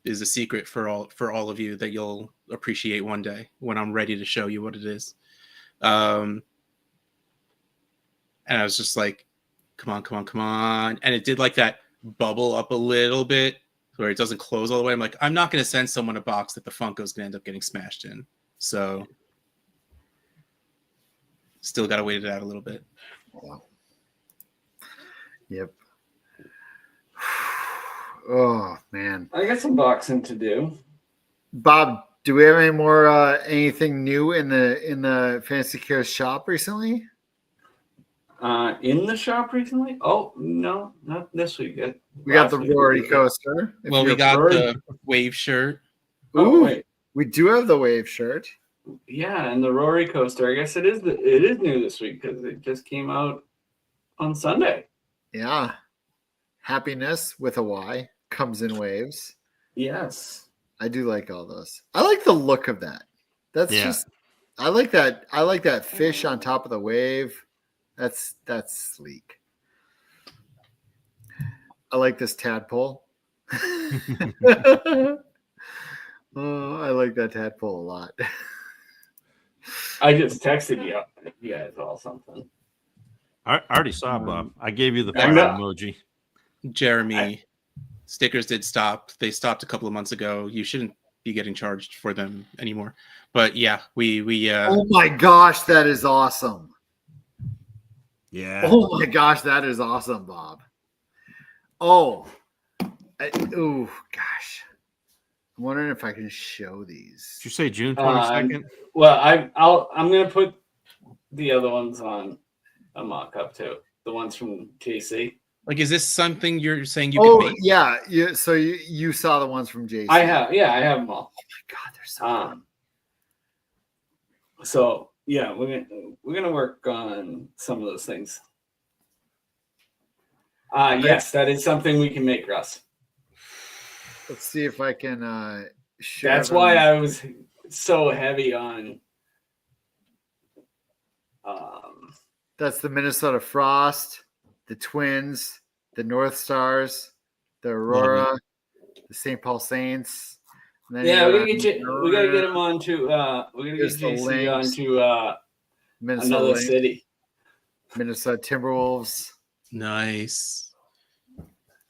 is a secret for all of you that you'll appreciate one day when I'm ready to show you what it is. And I was just like, come on. And it did like that bubble up a little bit where it doesn't close all the way. I'm like, I'm not going to send someone a box that the Funko's going to end up getting smashed in. So still got to wait it out a little bit. Wow. Yep. Oh man. I got some boxing to do. Bob, do we have any more anything new in the Fantasy Cares shop recently? In the shop recently? Oh no, not this week yet. We got the Last week Rory did. coaster. Well, we got Rory- the wave shirt. Oh, Ooh, wait. we do have the wave shirt. Yeah, and the Rory coaster. I guess it is new this week because it just came out on Sunday. Yeah. Happiness with a Y comes in waves. Yes. I do like all those. I like the look of that. That's just I like that. I like that fish on top of the wave. That's sleek. I like this tadpole. Oh, I like that tadpole a lot. I just texted you guys all something. I already saw Bob. I gave you the I fire know. emoji. Jeremy, stickers did stop. They stopped a couple of months ago. You shouldn't be getting charged for them anymore. But yeah, we Oh my gosh, that is awesome. Yeah. Oh my gosh, that is awesome, Bob. Oh, oh gosh. I'm wondering if I can show these. Did you say June 22nd? Well, I'm gonna put the other ones on a mock-up too. The ones from JC. like, is this something you're saying you Oh can make? yeah, so you saw the ones from JC. I have them all. Oh my god, they're so good. So yeah, we're gonna work on some of those things. Yes, that is something we can make, Russ. Let's see if I can share. That's them. why I was so heavy on. That's the Minnesota Frost, the Twins, the North Stars, the Aurora, the St. Paul Saints. And then Yeah, you we gotta get them onto. We're gonna get Here's the JC links. onto Minnesota another Lynx, city. Minnesota Timberwolves. Nice.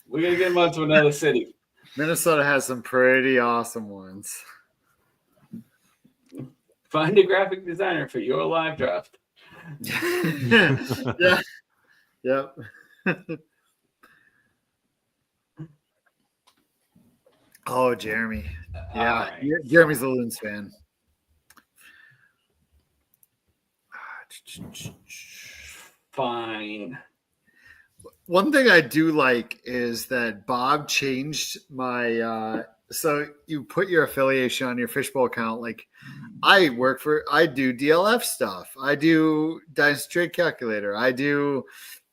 We're gonna get them onto another city. Minnesota has some pretty awesome ones. Find a graphic designer for your live draft. Yeah. Yep. Oh, Jeremy. Yeah. All right. Jeremy's a Loons fan. Fine. One thing I do like is that Bob changed my so you put your affiliation on your Fishbowl account. Like I do DLF stuff. I do Dynasty Trade Calculator. I do,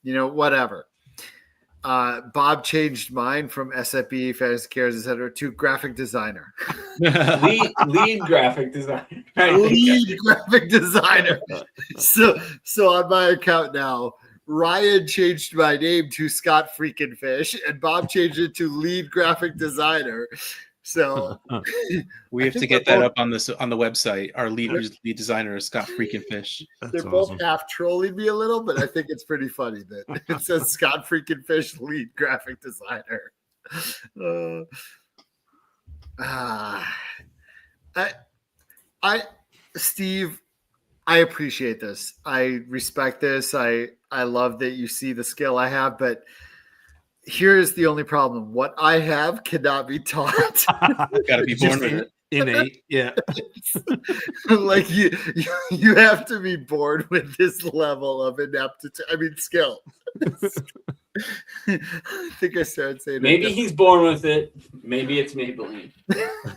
whatever. Bob changed mine from SFB, Fantasy Cares, etc. to graphic designer. lead graphic designer. Lead graphic designer. So on my account now, Ryan changed my name to Scott Freakin' Fish, and Bob changed it to lead graphic designer. So we have to get that up on the website. Our lead designer is Scott Freakin' Fish. They're both half trolling me a little, but I think it's pretty funny that it says Scott Freakin' Fish, lead graphic designer. Steve, I appreciate this. I respect this. I love that you see the skill I have, but here's the only problem. What I have cannot be taught. Got to be born with it. Innate. Yeah. Like you have to be born with this level of ineptitude. I mean, skill. I think I started saying maybe he's born with it. Maybe it's Maybelline.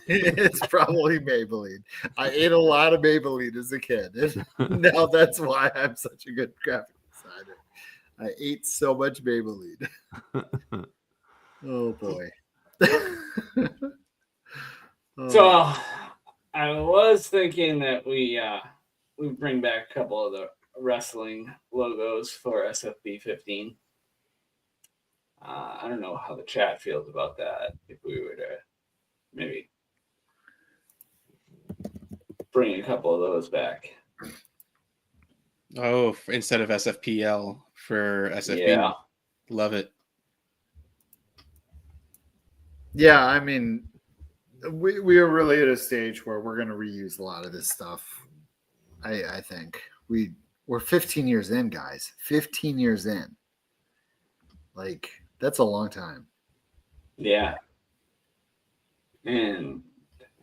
It's probably Maybelline. I ate a lot of Maybelline as a kid. And now that's why I'm such a good graphic designer. I ate so much Maybelline. Oh boy. So I was thinking that we bring back a couple of the wrestling logos for SFB 15. I don't know how the chat feels about that. If we were to maybe bring a couple of those back. Oh, instead of SFPL for SFB. Yeah. Love it. Yeah, I mean, we are really at a stage where we're going to reuse a lot of this stuff. I think we're 15 years in, guys. 15 years in. Like, that's a long time. Yeah. And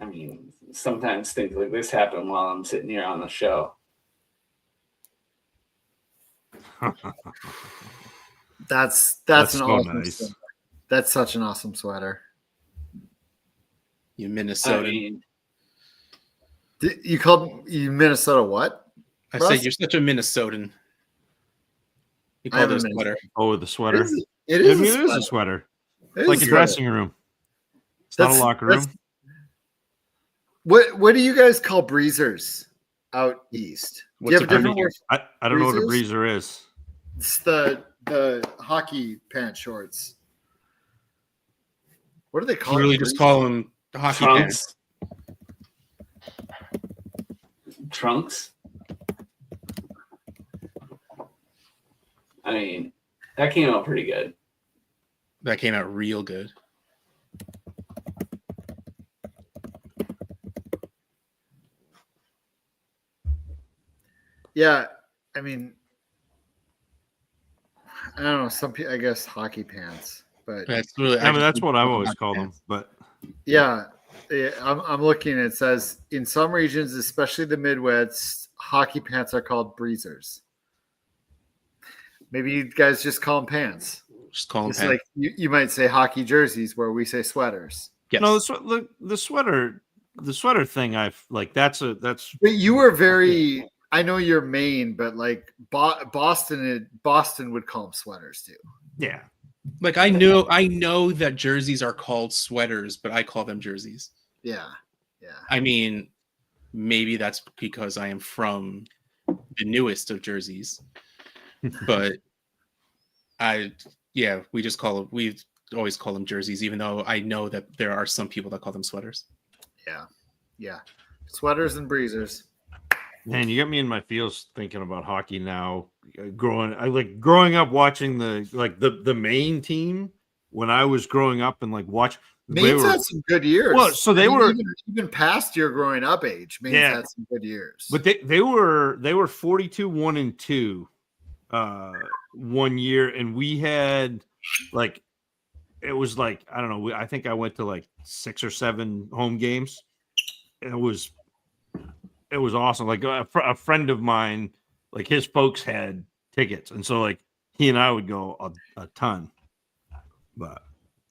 I mean, sometimes things like this happen while I'm sitting here on the show. That's an so awesome nice. sweater. That's such an awesome sweater. You Minnesotan. I mean, You called you Minnesota what? I Russ? said you're such a Minnesotan. You I call am a it a Minnesotan. sweater. Oh, the sweater. It I is, mean, it is a sweater. It is Like a sweater. dressing room. It's not a locker room. What do you guys call breezers out east? Do you What's have a a different breezer? word? I don't know what a Breezers? breezer is. It's the hockey pant shorts. What do they call You really it? just call them hockey pants. Trunks. I mean, that came out pretty good. That came out real good. Yeah, I mean, I don't know. Some people, I guess, hockey pants, but That's really. I mean, just that's think what I've hockey always called them. pants. But yeah, I'm looking. It says in some regions, especially the Midwest, hockey pants are called breezers. Maybe you guys just call them pants. Just call them It's pants. like you might say hockey jerseys, where we say sweaters. Yes. no, the sweater thing. I've like that's. But you were very. I know you're Maine, but like Boston would call them sweaters too. Yeah. Like I know that jerseys are called sweaters, but I call them jerseys. Yeah. I mean, maybe that's because I am from the newest of jerseys, but we always call them jerseys, even though I know that there are some people that call them sweaters. Yeah. Sweaters and breezers. Man, you got me in my feels thinking about hockey now. Growing up watching the Maine team when I was growing up and like watch. Maine's had some good years. Well, so they were even past your growing up age. Maine's had some good years. But they were 42-1-2 one year, and we had like it was like I don't know. I think I went to like 6 or 7 home games. It was awesome. Like a friend of mine, like his folks had tickets, and so like he and I would go a ton. But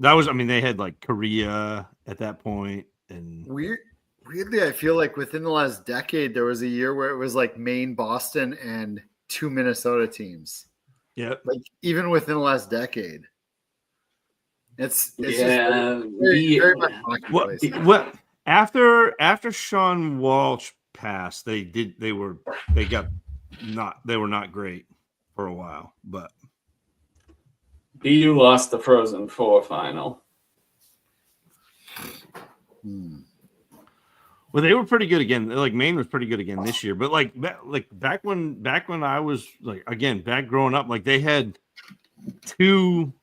That was, I mean, they had like Korea at that point, and Weirdly, I feel like within the last decade, there was a year where it was like Maine, Boston, and 2 Minnesota teams. yeah, Like even within the last decade, it's just Yeah, very much hockey places. what after Sean Walsh passed, they were not great for a while, but BU lost the Frozen Four final. well, they were pretty good again. Like Maine was pretty good again this year, but like back when I was like again back growing up, like they had 2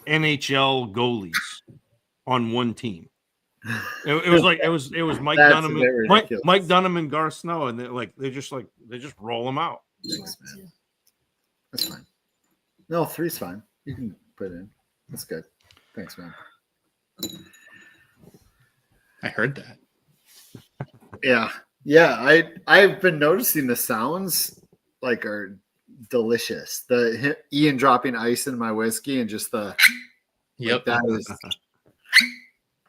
NHL goalies on one team. It was like it was Mike That's Dunham, a bit ridiculous. Mike Dunham and Gar Snow, and they just roll them out. Thanks, man. That's fine. No, 3's fine. You can put it in. That's good. Thanks, man. I heard that. Yeah. I've been noticing the sounds like are delicious. The Ian dropping ice in my whiskey and just the Yep.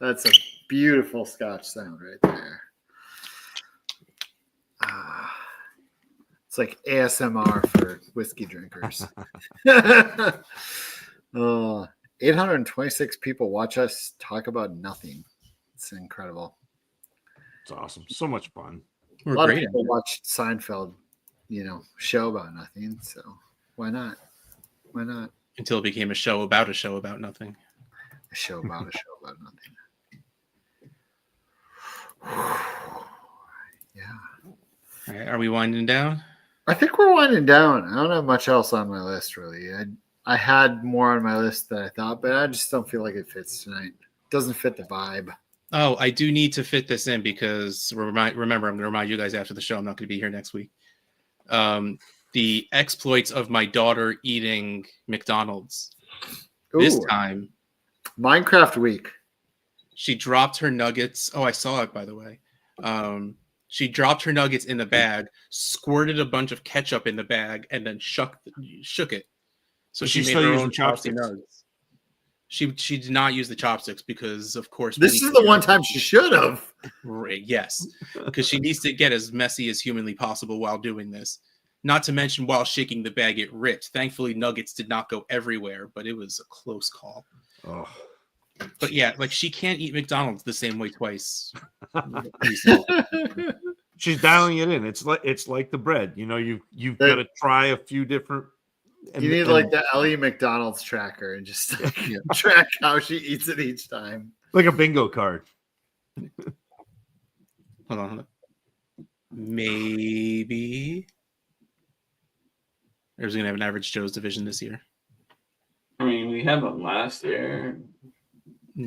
that's a beautiful Scotch sound right there. It's like ASMR for whiskey drinkers. 826 people watch us talk about nothing. It's incredible. It's awesome, so much fun. We're A lot great. of people watch Seinfeld, show about nothing. So why not? Why not? Until it became a show about nothing. A show about a show about nothing. Yeah. All right, are we winding down? I think we're winding down. I don't have much else on my list, really. I had more on my list than I thought, but I just don't feel like it fits tonight. Doesn't fit the vibe. Oh, I do need to fit this in because remember, I'm going to remind you guys after the show. I'm not going to be here next week. The exploits of my daughter eating McDonald's. This Ooh, time, Minecraft week. she dropped her nuggets. Oh, I saw it, by the way. She dropped her nuggets in the bag, squirted a bunch of ketchup in the bag, and then shook it. So she She's made still her using own chopstick chopsticks? nuggets. She did not use the chopsticks because, of course, we This need is to the get one her- time she should have. Right, yes, because she needs to get as messy as humanly possible while doing this. Not to mention, while shaking the bag, it ripped. Thankfully, nuggets did not go everywhere, but it was a close call. Oh, But yeah, like she can't eat McDonald's the same way twice. she's dialing it in. It's like the bread. You've got to try a few different. You need like the Ellie McDonald's tracker and just track how she eats it each time. like a bingo card. Hold on. Maybe there's gonna have an average Joe's division this year. I mean, we had one last year.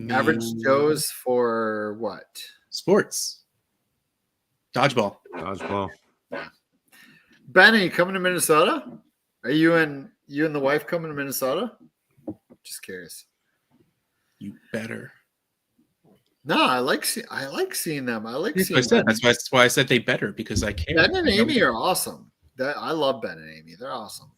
Average Joe's for what? Sports. Dodgeball. Dodgeball. Ben, are you coming to Minnesota? Are you and the wife coming to Minnesota? Just curious. You better. No, I like seeing them. I like That's seeing what I said. them. That's why I said they better, because I care. Ben and Amy are awesome. I love Ben and Amy. They're awesome.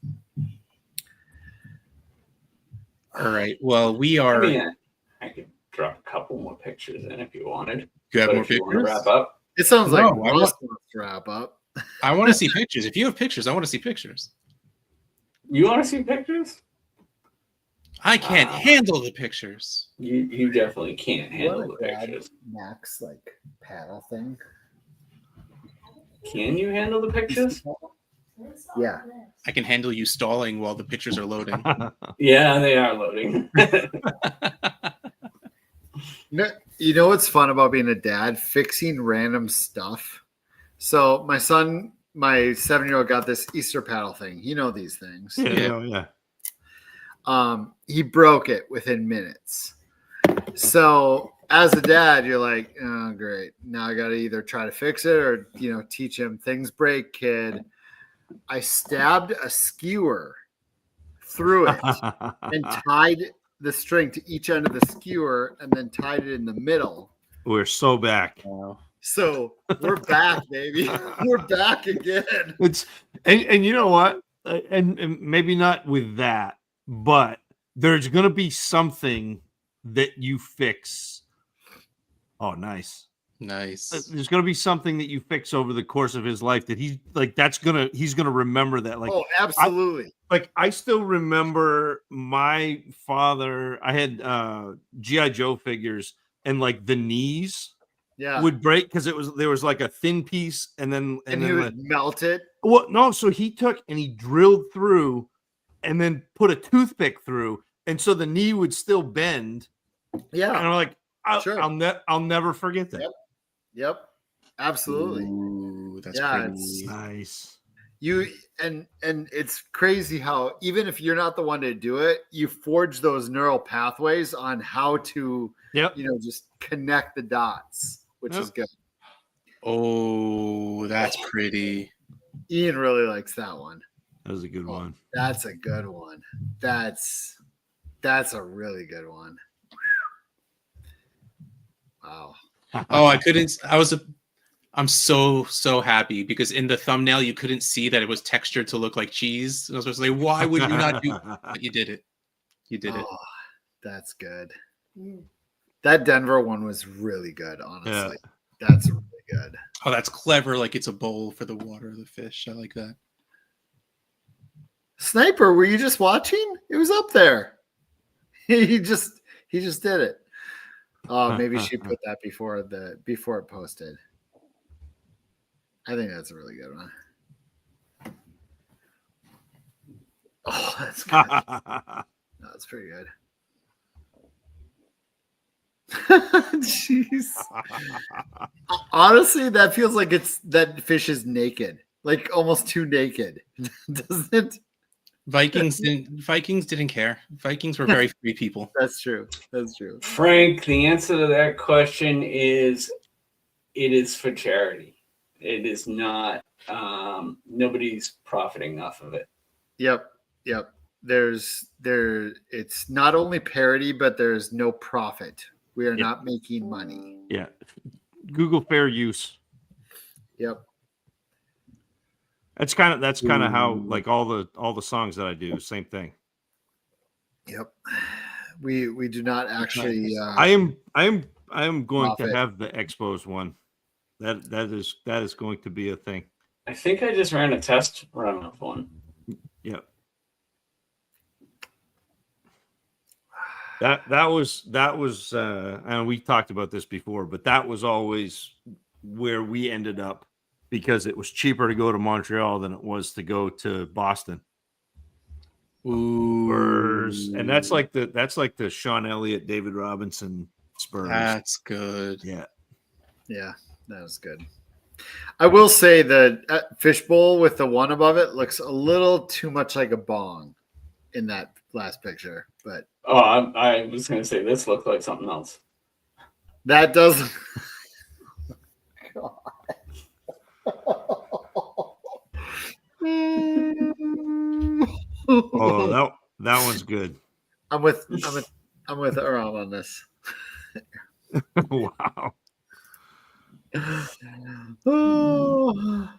All right. Well, we I are. mean, I could drop a couple more pictures in if you wanted. You have But more if you want to pictures? wrap up, It sounds like No, I Ross want- wants to wrap up. I want to see pictures. If you have pictures, I want to see pictures. you want to see pictures? I can't handle the pictures. You definitely can't handle the What a bad pictures. Max paddle thing. Can you handle the pictures? Yeah. I can handle you stalling while the pictures are loading. Yeah, they are loading. No, you know what's fun about being a dad? Fixing random stuff. So my 7-year-old got this Easter paddle thing. You know these things. Yeah. He broke it within minutes. So as a dad, you're like, oh, great. Now I got to either try to fix it or, teach him things break, kid. I stabbed a skewer through it and tied the string to each end of the skewer and then tied it in the middle. We're so back. So we're back, baby. We're back again. It's and you know what? And maybe not with that, but there's gonna be something that you fix. Oh, nice. Nice. There's going to be something that you fix over the course of his life that he's going to remember that. Like, Oh, absolutely. I still remember my father. I had GI Joe figures, and like the knees Yeah. would break because there was like a thin piece, and then he would melt it. well, no, so he took and he drilled through, and then put a toothpick through, and so the knee would still bend. Yeah. And I'm like, Sure. I'll never forget that. Yep. Absolutely. Ooh, that's Yeah, pretty. Nice. You and it's crazy how even if you're not the one to do it, you forge those neural pathways on how to Yep. just connect the dots, which is good. Oh, that's pretty. Ian really likes that one. That was a good one. That's a good one. That's a really good one. Wow. Oh, I'm so happy because in the thumbnail you couldn't see that it was textured to look like cheese. I was just like, why would you not do? But you did it. You did it. That's good. That Denver one was really good. Honestly, Yeah. That's really good. Oh, that's clever. Like it's a bowl for the water of the fish. I like that. Sniper, were you just watching? It was up there. he just did it. Maybe she put that before it posted. I think that's a really good one. Oh, that's good. No, that's pretty good. Jeez. Honestly, that feels like that fish is naked, like almost too naked, doesn't it? Vikings didn't care. Vikings were very free people. That's true. Frank, the answer to that question is it is for charity. It is not nobody's profiting off of it. Yep. It's not only parody, but there's no profit. We are not making money. Yeah. Google fair use. Yep. That's kind of how like all the songs that I do, same thing. Yep. We do not actually I am going profit. to have the Expos one. That is going to be a thing. I think I just ran a test run of one. Yep. That was and we talked about this before, but that was always where we ended up because it was cheaper to go to Montreal than it was to go to Boston. Ooh. And that's like the Sean Elliott, David Robinson Spurs. That's good. Yeah. Yeah, that was good. I will say the fishbowl with the one above it looks a little too much like a bong in that last picture, but I was going to say this looked like something else. that does. Oh, that one's good. I'm with Aram on this. Wow. Oh.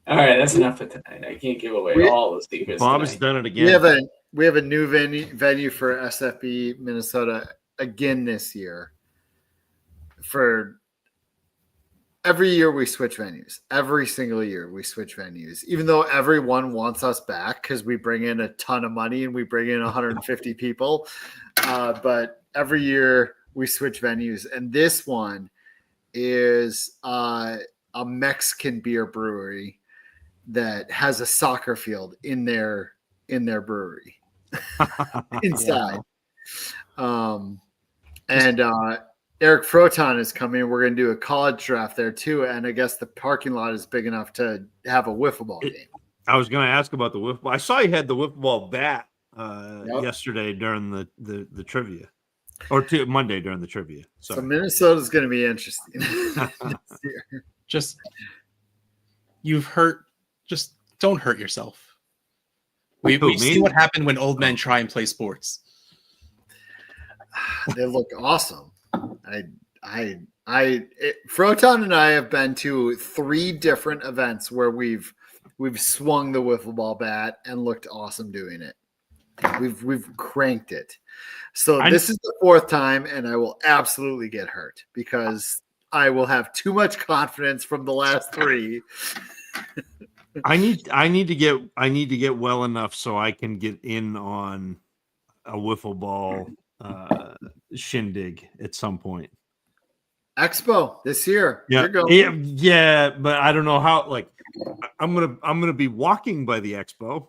All right, that's enough for tonight. I can't give away all the secrets. Bob has tonight. done it again. We have a new venue for SFB Minnesota again this year. For every year we switch venues. Every single year we switch venues. Even though everyone wants us back because we bring in a ton of money and we bring in 150 people. But every year we switch venues. And this one is a Mexican beer brewery that has a soccer field in their brewery inside. And Eric Froton is coming. We're going to do a college draft there too. And I guess the parking lot is big enough to have a wiffle ball game. I was going to ask about the wiffle ball. I saw you had the wiffle ball bat yesterday during the trivia, or Monday during the trivia. So Minnesota's going to be interesting. Just don't hurt yourself. We see what happened when old men try and play sports. They look awesome. Froton and I have been to 3 different events where we've swung the wiffle ball bat and looked awesome doing it. We've cranked it. So this is the 4th time, and I will absolutely get hurt because I will have too much confidence from the last 3. I need to get well enough so I can get in on a wiffle ball shindig at some point. Expo this year. Yeah, You're going. yeah, but I don't know how. Like, I'm gonna be walking by the expo.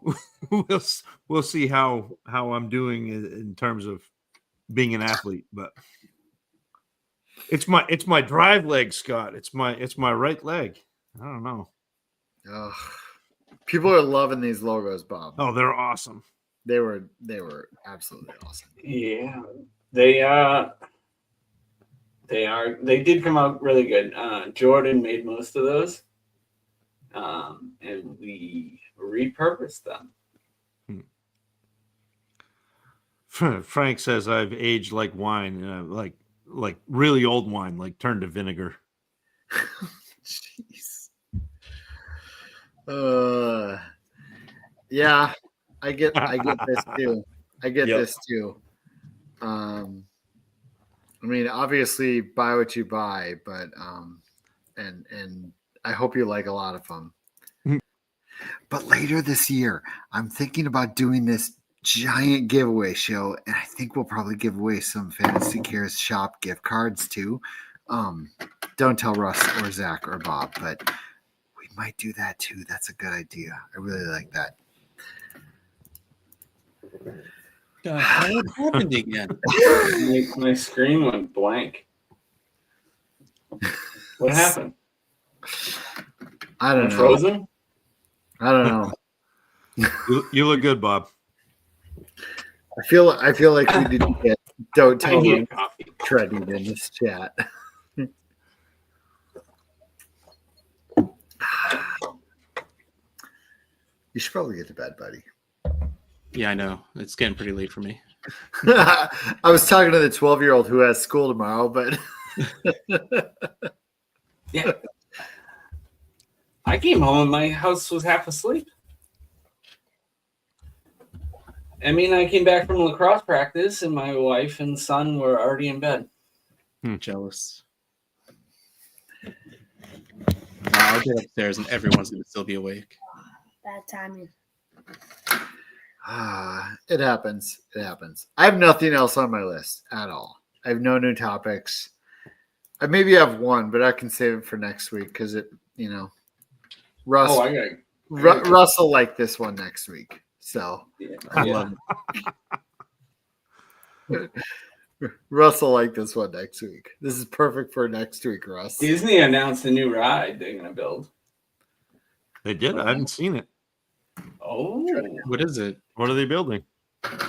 we'll see how I'm doing in terms of being an athlete, but it's my drive leg, Scott. It's my right leg. I don't know. Ugh. People are loving these logos, Bob. Oh, they're awesome. They were absolutely awesome. Yeah, they did come out really good. Jordan made most of those, and we repurposed them. Frank says I've aged like wine, like really old wine, like turned to vinegar. Jeez. Yeah, I get this too. I get this too. I mean, obviously, buy what you buy, but and I hope you like a lot of them. But later this year, I'm thinking about doing this giant giveaway show, and I think we'll probably give away some Fantasy Cares shop gift cards too. Don't tell Russ or Zach or Bob, but we might do that too. That's a good idea. I really like that. What happened again? My screen went blank. What happened? I don't know. Frozen? I don't know. You look good, Bob. I feel like we did get don't I tell need me coffee. treading in this chat. You should probably get to bed, buddy. Yeah, I know. It's getting pretty late for me. I was talking to the 12-year-old who has school tomorrow, but Yeah. I came home and my house was half asleep. I mean, I came back from lacrosse practice and my wife and son were already in bed. Jealous. I'll get upstairs and everyone's going to still be awake. Bad timing. it happens. It happens. I have nothing else on my list at all. I have no new topics. I maybe have one, but I can save it for next week because Russ. Oh, Russ will like this one next week. So I love it. Russ will like this one next week. This is perfect for next week, Russ. Disney announced a new ride they're going to build. They did. I haven't seen it. Oh. What is it? What are they building?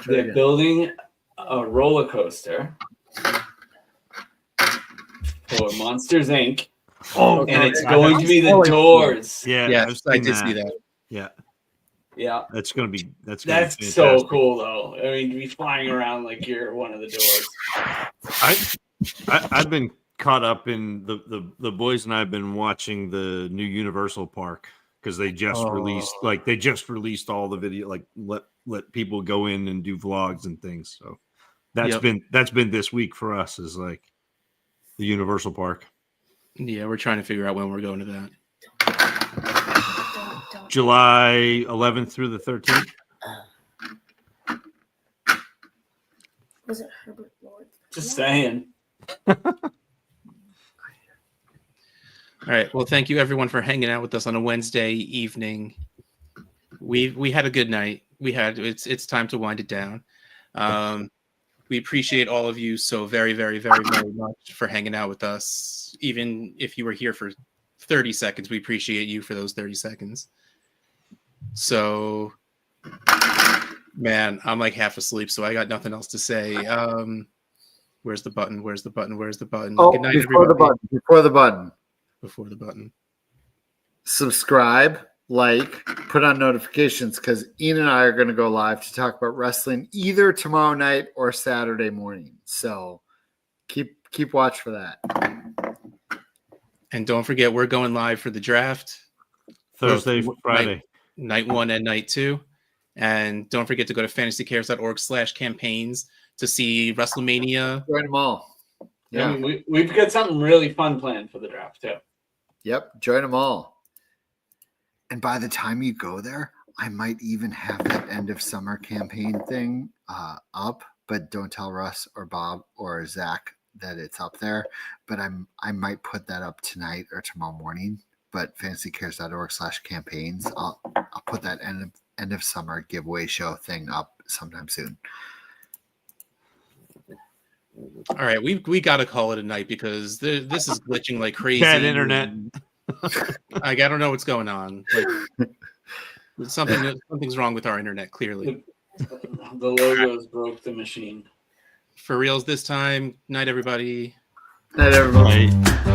They're building a roller coaster for Monsters Inc. Oh, And it's going to be the doors. Yeah, Yes, I did see that. Yeah, Yeah. that's gonna be That's be so fantastic. cool, though. I mean, to be flying around like you're one of the doors. I've been caught up in the boys and I have been watching the new Universal Park because they just released all the video, like let people go in and do vlogs and things. So that's been this week for us, is like the Universal Park. Yeah, we're trying to figure out when we're going to that. Don't. July 11th through the 13th. Was it Herbert Lord? Just saying. All right. Well, thank you everyone for hanging out with us on a Wednesday evening. We had a good night. It's time to wind it down. We appreciate all of you so very, very, very, very much for hanging out with us. Even if you were here for 30 seconds, we appreciate you for those 30 seconds. So, man, I'm like half asleep, so I got nothing else to say. Where's the button? Where's the button? Where's the button? Oh, Good night, before the everybody. button. Before the button. Before the button. Subscribe, like, put on notifications because Ian and I are going to go live to talk about wrestling either tomorrow night or Saturday morning. So keep watch for that. And don't forget, we're going live for the draft. Thursday, Both Friday. Night 1 and night 2. And don't forget to go to fantasycares.org/campaigns to see WrestleMania. Join them all. Yeah. And we've got something really fun planned for the draft too. Yep. Join them all. And by the time you go there, I might even have that end of summer campaign thing up, but don't tell Russ or Bob or Zach that it's up there. But I might put that up tonight or tomorrow morning. But fantasycares.org/campaigns. I'll put that end of summer giveaway show thing up sometime soon. All right, we got to call it a night because this is glitching like crazy. Bad internet. I don't know what's going on. Like something's wrong with our internet. Clearly, The logos broke the machine. for reals this time. Night, everybody. Night, everyone. Right.